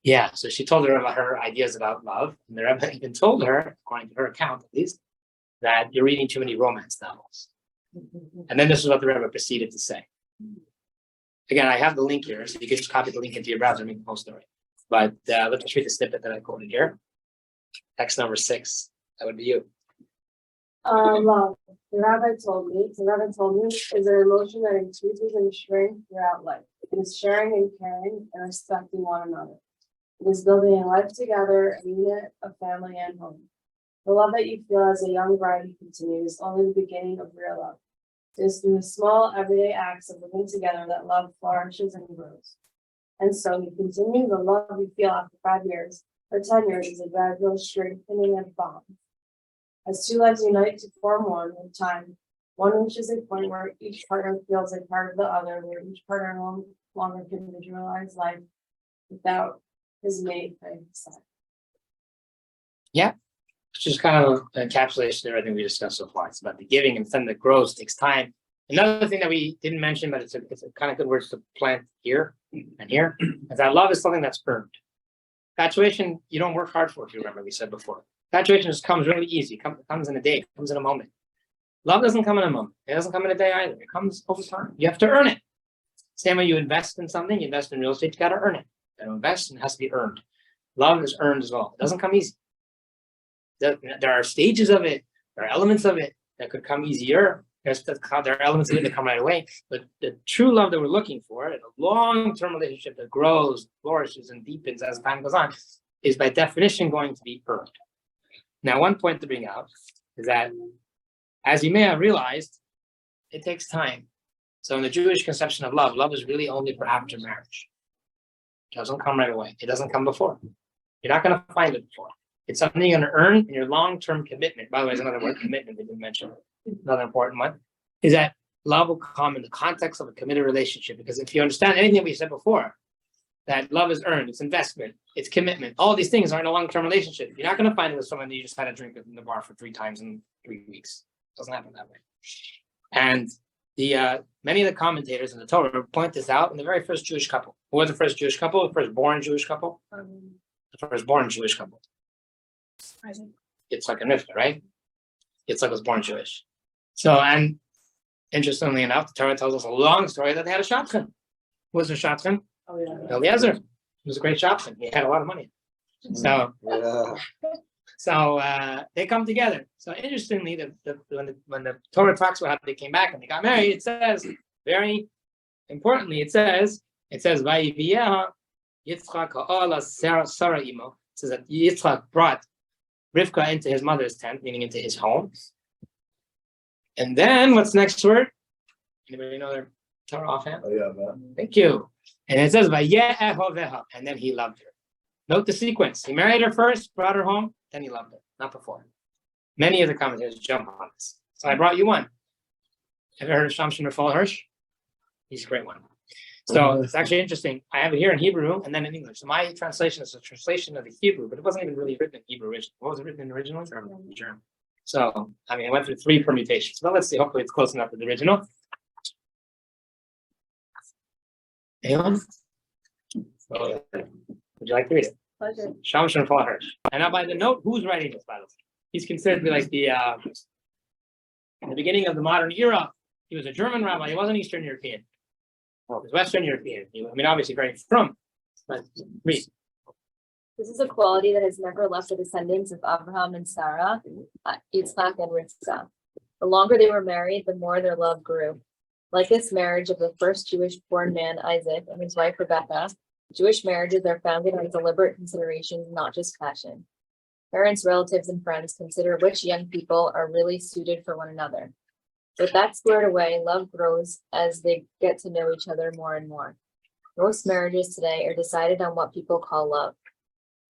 Yeah. So she told her about her ideas about love, and the rabbi even told her, according to her account at least, that you're reading too many romance novels. And then this is what the rabbi proceeded to say. Again, I have the link here, so you can just copy the link into your browser and make the whole story. But let's just read the snippet that I quoted here. Text number 6. That would be you. Love. The rabbi told me, is an emotion that increases in strength throughout life. It is sharing and caring and respecting one another. It is building a life together, a unit of family and home. The love that you feel as a young bride, he continues, is only the beginning of real love. It is through the small, everyday acts of living together that love flourishes and grows. And so he continues, the love you feel after 5 years or 10 years is a gradual strengthening of bond. As two lives unite to form one with time, one reaches a point where each partner feels a part of the other, where each partner no longer can visualize life without his mate by his side. Which is kind of an encapsulation of everything we discussed so far. It's about the giving and something that grows, takes time. Another thing that we didn't mention, but it's a kind of good words to plant here and here, is that love is something that's earned. Infatuation, you don't work hard for, if you remember, we said before. Infatuation just comes really easy, comes in a day, comes in a moment. Love doesn't come in a moment. It doesn't come in a day either. It comes over time. You have to earn it. Same way you invest in something, you invest in real estate, you got to earn it. You got to invest and it has to be earned. Love is earned as well. It doesn't come easy. There are stages of it, there are elements of it that could come easier. There are elements of it that come right away. But the true love that we're looking for, a long-term relationship that grows, flourishes, and deepens as time goes on, is by definition going to be earned. Now, one point to bring out is that, as you may have realized, it takes time. So in the Jewish conception of love, love is really only for after marriage. It doesn't come right away. It doesn't come before. You're not going to find it before. It's something you're going to earn in your long-term commitment. By the way, there's another word, commitment, we didn't mention. Another important one is that love will come in the context of a committed relationship. Because if you understand anything we said before, that love is earned, it's investment, it's commitment. All these things are in a long-term relationship. You're not going to find it with someone that you just had a drink with in the bar for 3 times in 3 weeks. It doesn't happen that way. And the many of the commentators in the Torah point this out in the very first Jewish couple. Who was the first Jewish couple? The first born Jewish couple? The first born Jewish couple. It's like a Rivka, right? It's like was born Jewish. So, and interestingly enough, the Torah tells us a long story that they had a shadchan. Who was the shadchan? Oh, yeah. Eliezer. He was a great shadchan. He had a lot of money. So, they come together. So interestingly, when the Torah talks about how they came back and they got married, it says very importantly, it says Vayiviyeha Yitzchak ha'ala Sarah imo. It says that Yitzchak brought Rivka into his mother's tent, meaning into his home. And then what's next word? Anybody know their Torah offhand? Oh, yeah, man. Thank you. And it says Vaye'ehoveha, and then he loved her. Note the sequence. He married her first, brought her home, then he loved her, not before. Many of the commentators jump on this. So I brought you one. Have you heard of Shamshin Rafal Hirsch? He's a great one. So it's actually interesting. I have it here in Hebrew and then in English. So my translation is a translation of the Hebrew, but it wasn't even really written in Hebrew originally. What was it written in the original? German. So, I mean, I went through 3 permutations. But let's see. Hopefully it's close enough to the original. Anyone? Would you like to read it? Pleasure. Shamshin Rafal Hirsch. And now by the note, who's writing this, by the way? He's considered to be like the, in the beginning of the modern era, he was a German rabbi. He wasn't Eastern European. He was Western European. I mean, obviously very from, but read. This is a quality that has never left the descendants of Abraham and Sarah, Yitzchak and Rivka. The longer they were married, the more their love grew. Like this marriage of the first Jewish-born man, Isaac, and his wife, Rebecca, Jewish marriages are founded on deliberate considerations, not just passion. Parents, relatives, and friends consider which young people are really suited for one another. With that squared away, love grows as they get to know each other more and more. Most marriages today are decided on what people call love.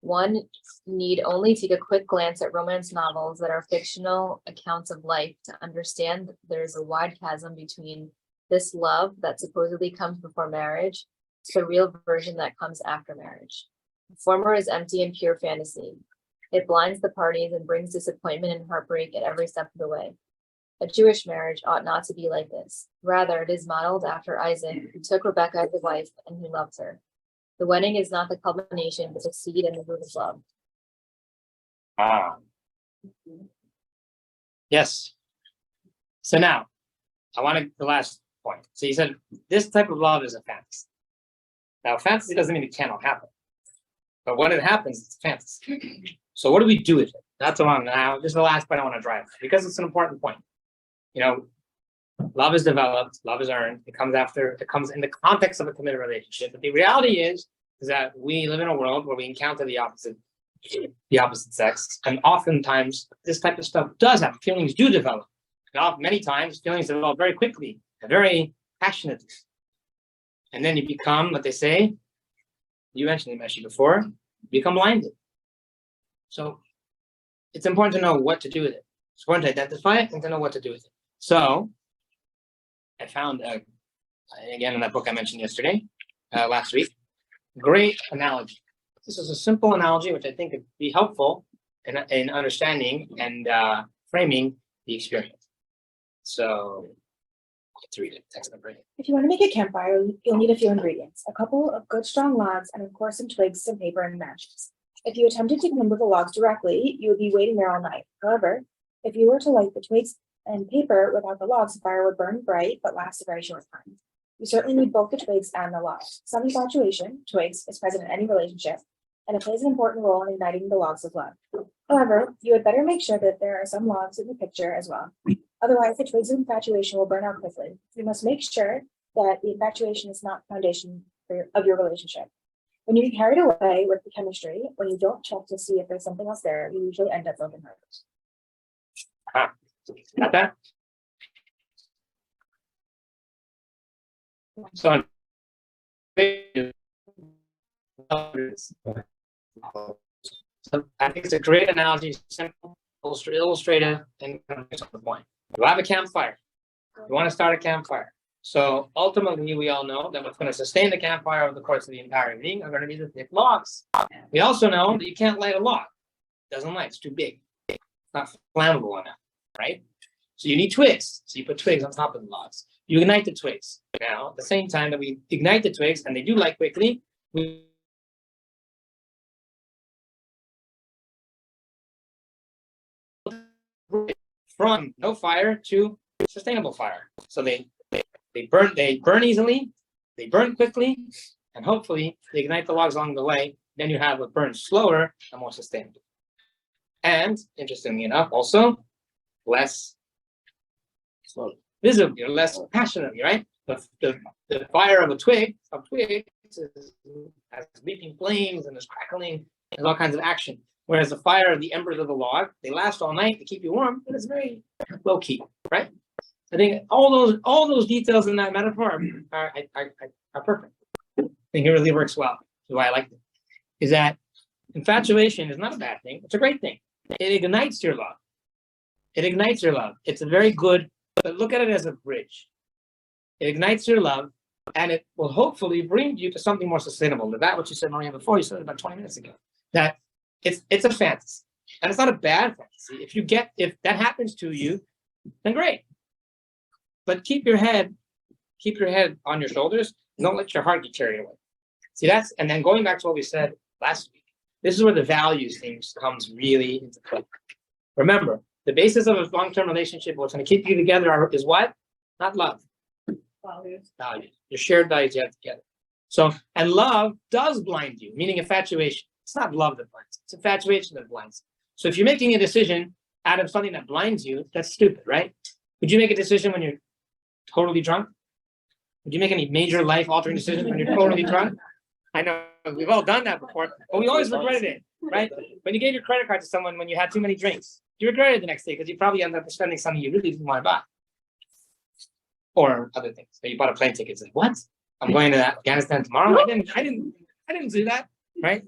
One need only take a quick glance at romance novels that are fictional accounts of life to understand that there is a wide chasm between this love that supposedly comes before marriage to the real version that comes after marriage. The former is empty and pure fantasy. It blinds the parties and brings disappointment and heartbreak at every step of the way. A Jewish marriage ought not to be like this. Rather, it is modeled after Isaac, who took Rebecca as a wife and who loves her. The wedding is not the culmination, but the seed and the root of love. Yes. So now, I want the last point. So you said this type of love is a fantasy. Now, fantasy doesn't mean it cannot happen. But when it happens, it's fantasy. So what do we do with it? That's the one. Now, this is the last point I want to drive, because it's an important point. love is developed, love is earned. It comes in the context of a committed relationship. But the reality is that we live in a world where we encounter the opposite sex, and oftentimes this type of stuff does happen. Feelings do develop. And many times feelings develop very quickly and very passionately. And then you become what they say. You mentioned it actually before. You become blinded. So it's important to know what to do with it. It's important to identify it and to know what to do with it. So I found, again, in that book I mentioned yesterday, last week, great analogy. This is a simple analogy, which I think could be helpful in understanding and framing the experience. So let's read it. Text number 8. If you want to make a campfire, you'll need a few ingredients: a couple of good strong logs, and of course some twigs, some paper, and matches. If you attempted to kindle the logs directly, you would be waiting there all night. However, if you were to light the twigs and paper without the logs, the fire would burn bright but last a very short time. You certainly need both the twigs and the logs. Some infatuation, twigs, is present in any relationship, and it plays an important role in igniting the logs of love. However, you had better make sure that there are some logs in the picture as well. Otherwise, the twigs of infatuation will burn out quickly. You must make sure that the infatuation is not the foundation of your relationship. When you get carried away with the chemistry, when you don't check to see if there's something else there, you usually end up broken hearted. Got that? So I think it's a great analogy, simple, illustrative, and kind of makes the point. You have a campfire. You want to start a campfire. So ultimately, we all know that what's going to sustain the campfire over the course of the entire evening are going to be the thick logs. We also know that you can't light a log. It doesn't light, it's too big. It's not flammable enough, right? So you need twigs. So you put twigs on top of the logs. You ignite the twigs. Now, at the same time that we ignite the twigs, and they do light quickly, we from no fire to sustainable fire. So they burn easily, they burn quickly, and hopefully they ignite the logs along the way. Then you have what burns slower and more sustainable. And interestingly enough, also less visibly or less passionately, right? The fire of a twig has leaping flames and there's crackling and all kinds of action. Whereas the fire of the embers of the log, they last all night to keep you warm, but it's very low key, right? I think all those details in that metaphor are perfect. I think it really works well. That's why I like it. Is that infatuation is not a bad thing; it's a great thing. It ignites your love. It ignites your love. It's a very good. But look at it as a bridge. It ignites your love, and it will hopefully bring you to something more sustainable. That what you said, Maria, before. You said it about 20 minutes ago. That it's a fantasy, and it's not a bad fantasy. If that happens to you, then great. But keep your head on your shoulders. Don't let your heart get carried away. See, and then going back to what we said last week. This is where the values things comes really into play. Remember, the basis of a long-term relationship, what's going to keep you together is what? Not love. Values. Values. Your shared values you have together. So, and love does blind you, meaning infatuation. It's not love that blinds. It's infatuation that blinds. So if you're making a decision out of something that blinds you, that's stupid, right? Would you make a decision when you're totally drunk? Would you make any major life-altering decisions when you're totally drunk? I know we've all done that before, but we always regretted it, right? When you gave your credit card to someone when you had too many drinks, you regretted it the next day because you probably ended up spending something you really didn't want to buy. Or other things. So you bought a plane ticket. It's like, what? I'm going to Afghanistan tomorrow. I didn't do that, right?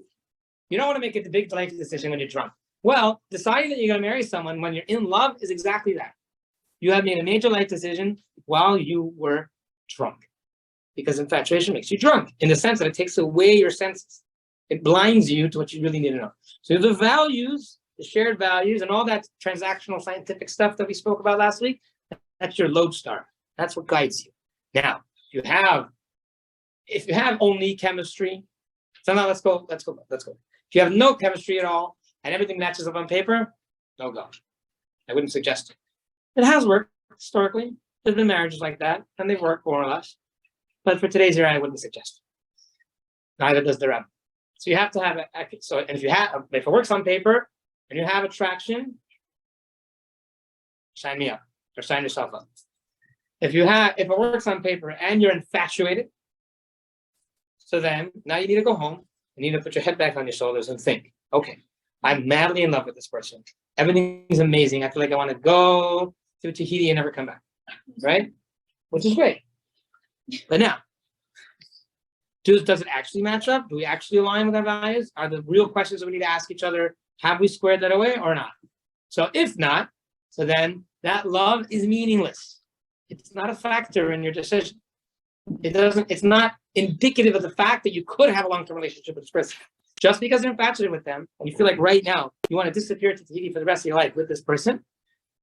You don't want to make a big life decision when you're drunk. Well, deciding that you're going to marry someone when you're in love is exactly that. You have made a major life decision while you were drunk. Because infatuation makes you drunk in the sense that it takes away your senses. It blinds you to what you really need to know. So the values, the shared values, and all that transactional scientific stuff that we spoke about last week, that's your lodestar. That's what guides you. Now, if you have only chemistry, so now let's go. If you have no chemistry at all and everything matches up on paper, no go. I wouldn't suggest it. It has worked historically. There's been marriages like that, and they've worked more or less. But for today's era, I wouldn't suggest it. Neither does the Rebbe. So you have to have it. So, and if it works on paper and you have attraction, sign me up. or sign yourself up. If it works on paper and you're infatuated, so then now you need to go home. You need to put your head back on your shoulders and think, okay, I'm madly in love with this person. Everything's amazing. I feel like I want to go to Tahiti and never come back, right? Which is great. But now, does it actually match up? Do we actually align with our values? Are the real questions that we need to ask each other, have we squared that away or not? So if not, so then that love is meaningless. It's not a factor in your decision. It's not indicative of the fact that you could have a long-term relationship with this person. Just because you're infatuated with them and you feel like right now you want to disappear to Tahiti for the rest of your life with this person,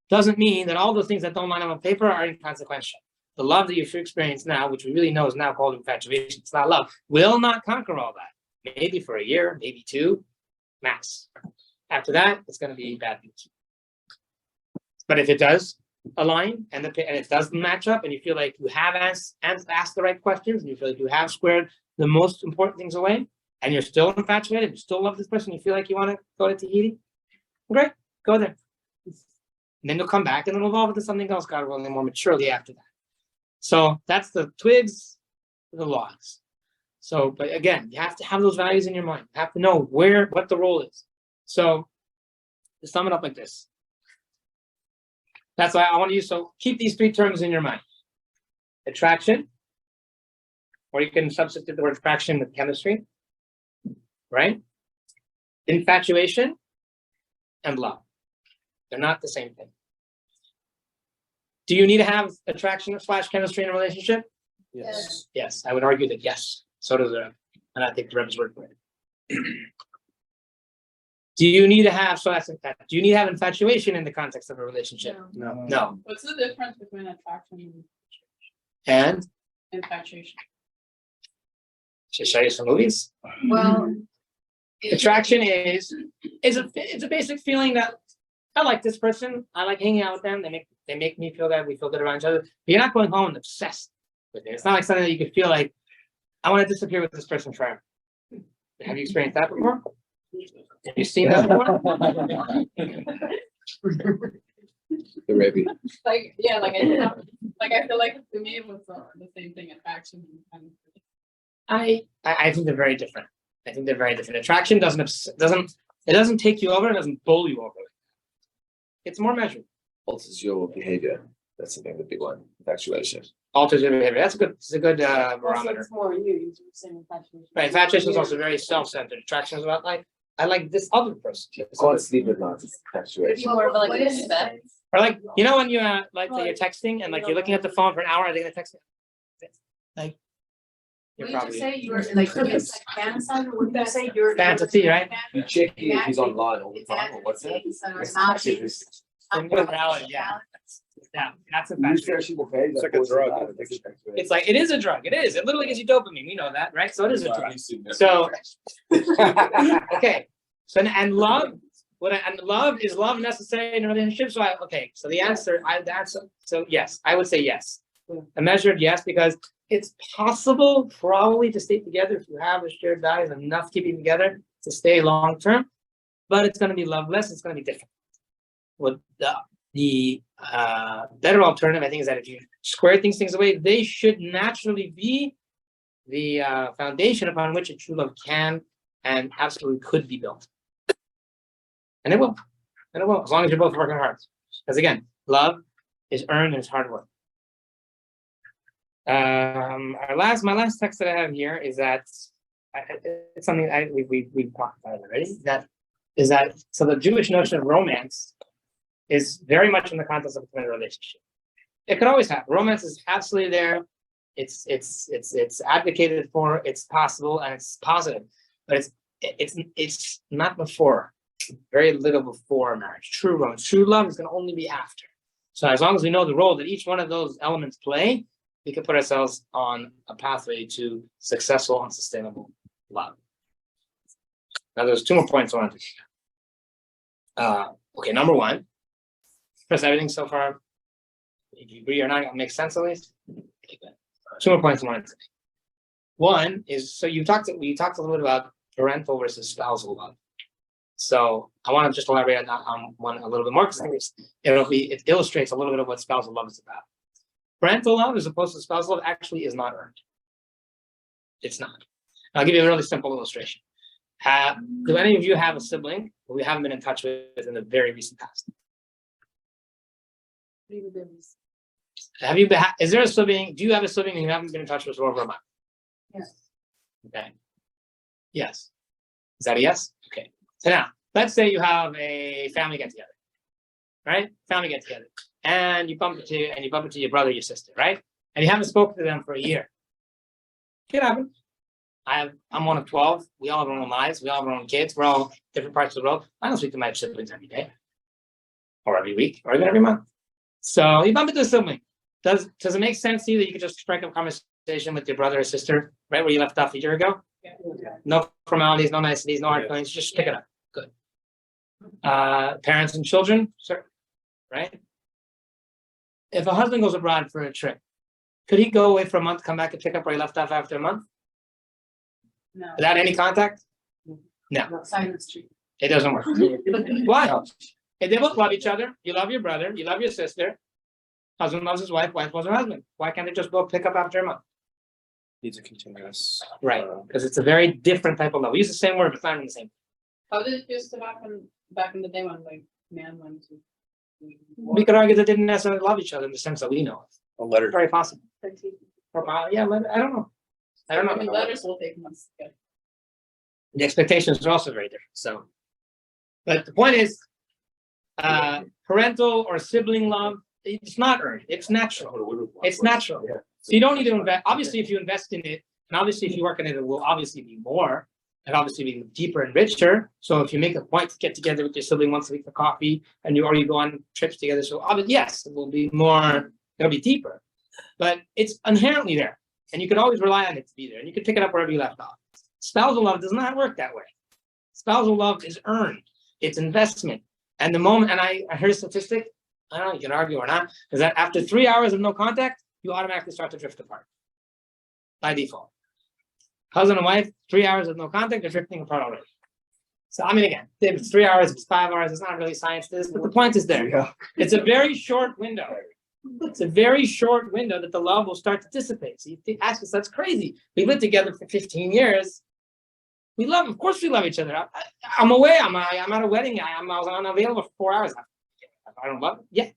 doesn't mean that all those things that don't line up on paper are inconsequential. The love that you should experience now, which we really know is now called infatuation, it's not love, will not conquer all that. Maybe for a year, maybe two, max. After that, it's going to be bad news. But if it does align and it does match up, and you feel like you have asked the right questions, and you feel like you have squared the most important things away, and you're still infatuated, you still love this person, you feel like you want to go to Tahiti, great, go there. And then you'll come back and it'll evolve into something else, God willing, more maturely after that. So that's the twigs, the logs. So, but again, you have to have those values in your mind. You have to know what the role is. So to sum it up like this. That's why I want to use, so keep these three terms in your mind. Attraction, or you can substitute the word attraction with chemistry, right? Infatuation and love. They're not the same thing. Do you need to have attraction / chemistry in a relationship? Yes. Yes, I would argue that yes. So does the Rebbe, and I think the Rebbe's word for it. Do you need to have, so that's that. Do you need to have infatuation in the context of a relationship? No. No. What's the difference between attraction And and infatuation? should I show you some movies? Well, Attraction is it's a basic feeling that I like this person. I like hanging out with them. They make me feel that we feel good around each other. But you're not going home and obsessed with it. It's not like something that you could feel like I want to disappear with this person forever. Have you experienced that before? Have you seen that before? The Rebbe. Like, yeah, like I feel like to me it was the same thing, attraction and I think they're very different. I think they're very different. Attraction doesn't take you over. It doesn't bowl you over. It's more measured. Alters your behavior. That's the big one. Infatuation. Alters your behavior. It's a good Also, barometer. it's more you, you're saying infatuation. Right. Infatuation is also very self-centered. Attraction is about like I like this other person. You can't sleep at night. It's infatuation. more of like respect. Or like you know when you like you're texting and like you're looking at the phone for an hour, are they gonna text you? Like you're What did probably you say? You were like, it's like fantasize, or what did you say? You're. fantasy, right? You check if he's online all the time or what's that? In reality, yeah. Yeah, that's a infatuation. It's like a drug. It's like it is a drug. It is. It literally gives you dopamine. We know that, right? So it is a drug. So okay. So and love. And love is love necessary in a relationship? So so the answer, so yes, I would say yes. A measured yes, because it's possible probably to stay together if you have a shared values enough keeping together to stay long term, but it's going to be loveless. It's going to be different. What the better alternative, I think, is that if you square things away, they should naturally be the foundation upon which a true love can and absolutely could be built. And it will. And it will, as long as you're both working hard. Because again, love is earned and it's hard work. My last text that I have here is that it's something we've talked about already. So the Jewish notion of romance is very much in the context of a committed relationship. It could always happen. Romance is absolutely there. It's advocated for. It's possible and it's positive, but it's not before. Very little before marriage. True romance, true love is going to only be after. So as long as we know the role that each one of those elements play, we can put ourselves on a pathway to successful and sustainable love. Now, there's two more points I want to okay, number one. Chris, everything so far, if you agree or not, it makes sense at least. Okay, good. Two more points I wanted to make. One is, so we talked a little bit about parental versus spousal love. So I want to just elaborate on that one a little bit more because I think it illustrates a little bit of what spousal love is about. Parental love, as opposed to spousal love, actually is not earned. It's not. I'll give you a really simple illustration. Do any of you have a sibling who we haven't been in touch with in the very recent past? Have you been? Is there a sibling? Do you have a sibling you haven't been in touch with for over a month? Yes. Okay. Yes. Is that a yes? Okay. So now, let's say you have a family get together, right? Family get together, and you bump into your brother, your sister, right? And you haven't spoken to them for a year. It happens. I'm one of 12. We all have our own lives. We all have our own kids. We're all different parts of the world. I don't speak to my siblings every day, or every week, or even every month. So you bump into a sibling. Does it make sense to you that you could just strike up a conversation with your brother or sister right where you left off a year ago? Yeah. No formalities, no niceties, no hard feelings. Just pick it up. Good. Parents and children, sure. Right? If a husband goes abroad for a trip, could he go away for a month, come back and pick up where he left off after a month? No. Without any contact? No. Silence treatment. It doesn't work. Why? If they both love each other, you love your brother, you love your sister, husband loves his wife, wife loves her husband. Why can't they just both pick up after a month? Needs a continuous. Right, because it's a very different type of love. We use the same word, but it's not even the same. How did it used to happen back in the day when like man went to? We could argue they didn't necessarily love each other in the sense that we know. A letter. Very possible. Or, yeah, I don't know. I don't I mean, know. letters will take months to get. The expectations are also very different. So, but the point is, parental or sibling love, it's not earned. It's natural. It's natural. So you don't need to invest. Obviously, if you invest in it, and obviously if you work in it, it will obviously be more, and obviously be deeper and richer. So if you make a point to get together with your sibling once a week for coffee, and you go on trips together, so yes, it will be more. It'll be deeper, but it's inherently there, and you can always rely on it to be there, and you can pick it up wherever you left off. Spousal love does not work that way. Spousal love is earned. It's investment. And the moment, and I heard a statistic, I don't know, you can argue or not, is that after 3 hours of no contact, you automatically start to drift apart. By default. Husband and wife, 3 hours of no contact, they're drifting apart already. So I mean, again, if it's 3 hours, if it's 5 hours, it's not really science to this, but the point is there. It's a very short window. It's a very short window that the love will start to dissipate. So you ask us, that's crazy. We lived together for 15 years. We love, of course we love each other. I'm away, I'm at a wedding, I was unavailable for 4 hours. I don't love it. Yeah.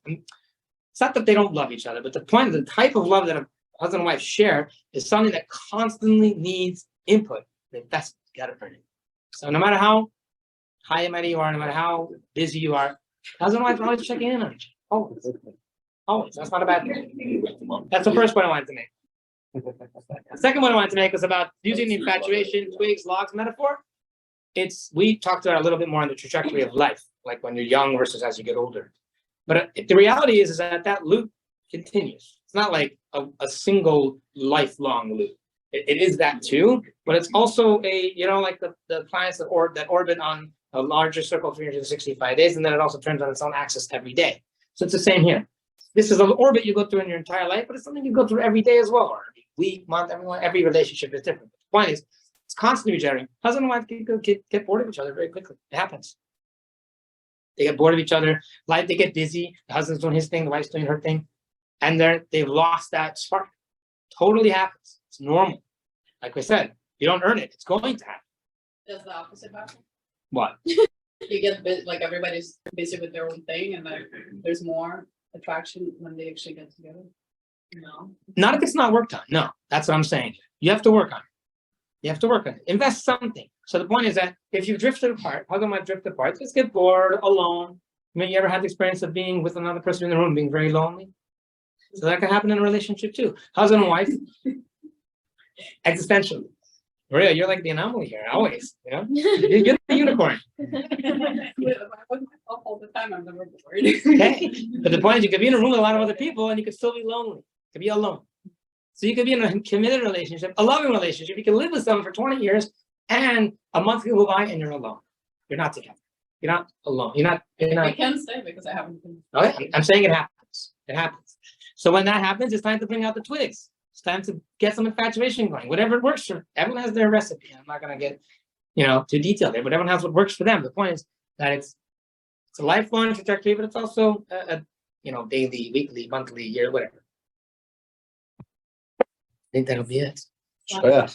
It's not that they don't love each other, but the point of the type of love that a husband and wife share is something that constantly needs input. That's gotta earn it. So no matter how high and mighty you are, no matter how busy you are, husband and wife are always checking in on each other. Always. Always. That's not a bad thing. That's the first point I wanted to make. The second one I wanted to make was about using the infatuation, twigs, logs metaphor. We talked about it a little bit more on the trajectory of life, like when you're young versus as you get older. But the reality is that loop continues. It's not like a single lifelong loop. It is that too, but it's also like the planets that orbit on a larger circle 365 days, and then it also turns on its own axis every day. So it's the same here. This is an orbit you go through in your entire life, but it's something you go through every day as well, or every week, month, every relationship is different. But the point is, it's constantly regenerating. Husband and wife get bored of each other very quickly. It happens. They get bored of each other. Life, they get busy. The husband's doing his thing, the wife's doing her thing, and they've lost that spark. Totally happens. It's normal. Like I said, you don't earn it. It's going to happen. Does the opposite happen? What? You get like everybody's busy with their own thing, and like there's more attraction when they actually get together. No. Not if it's not worked on. No, that's what I'm saying. You have to work on it. You have to work on it. Invest something. So the point is that if you've drifted apart, husband might drift apart, just get bored, alone. I mean, you ever had the experience of being with another person in the room, being very lonely? So that can happen in a relationship too. Husband and wife, existentially. Maria, you're like the anomaly here, always. You're the unicorn. All the time, I'm never bored. Okay. But the point is, you could be in a room with a lot of other people and you could still be lonely. You could be alone. So you could be in a committed relationship, a loving relationship. You can live with someone for 20 years and a month can go by and you're alone. You're not together. You're not alone. You're not. I can't say because I haven't been. Okay. I'm saying it happens. It happens. So when that happens, it's time to bring out the twigs. It's time to get some infatuation going. Whatever works for everyone has their recipe. I'm not gonna get too detailed there, but everyone has what works for them. The point is that it's a lifelong trajectory, but it's also a daily, weekly, monthly, year, whatever. I think that'll be it. Oh, yeah.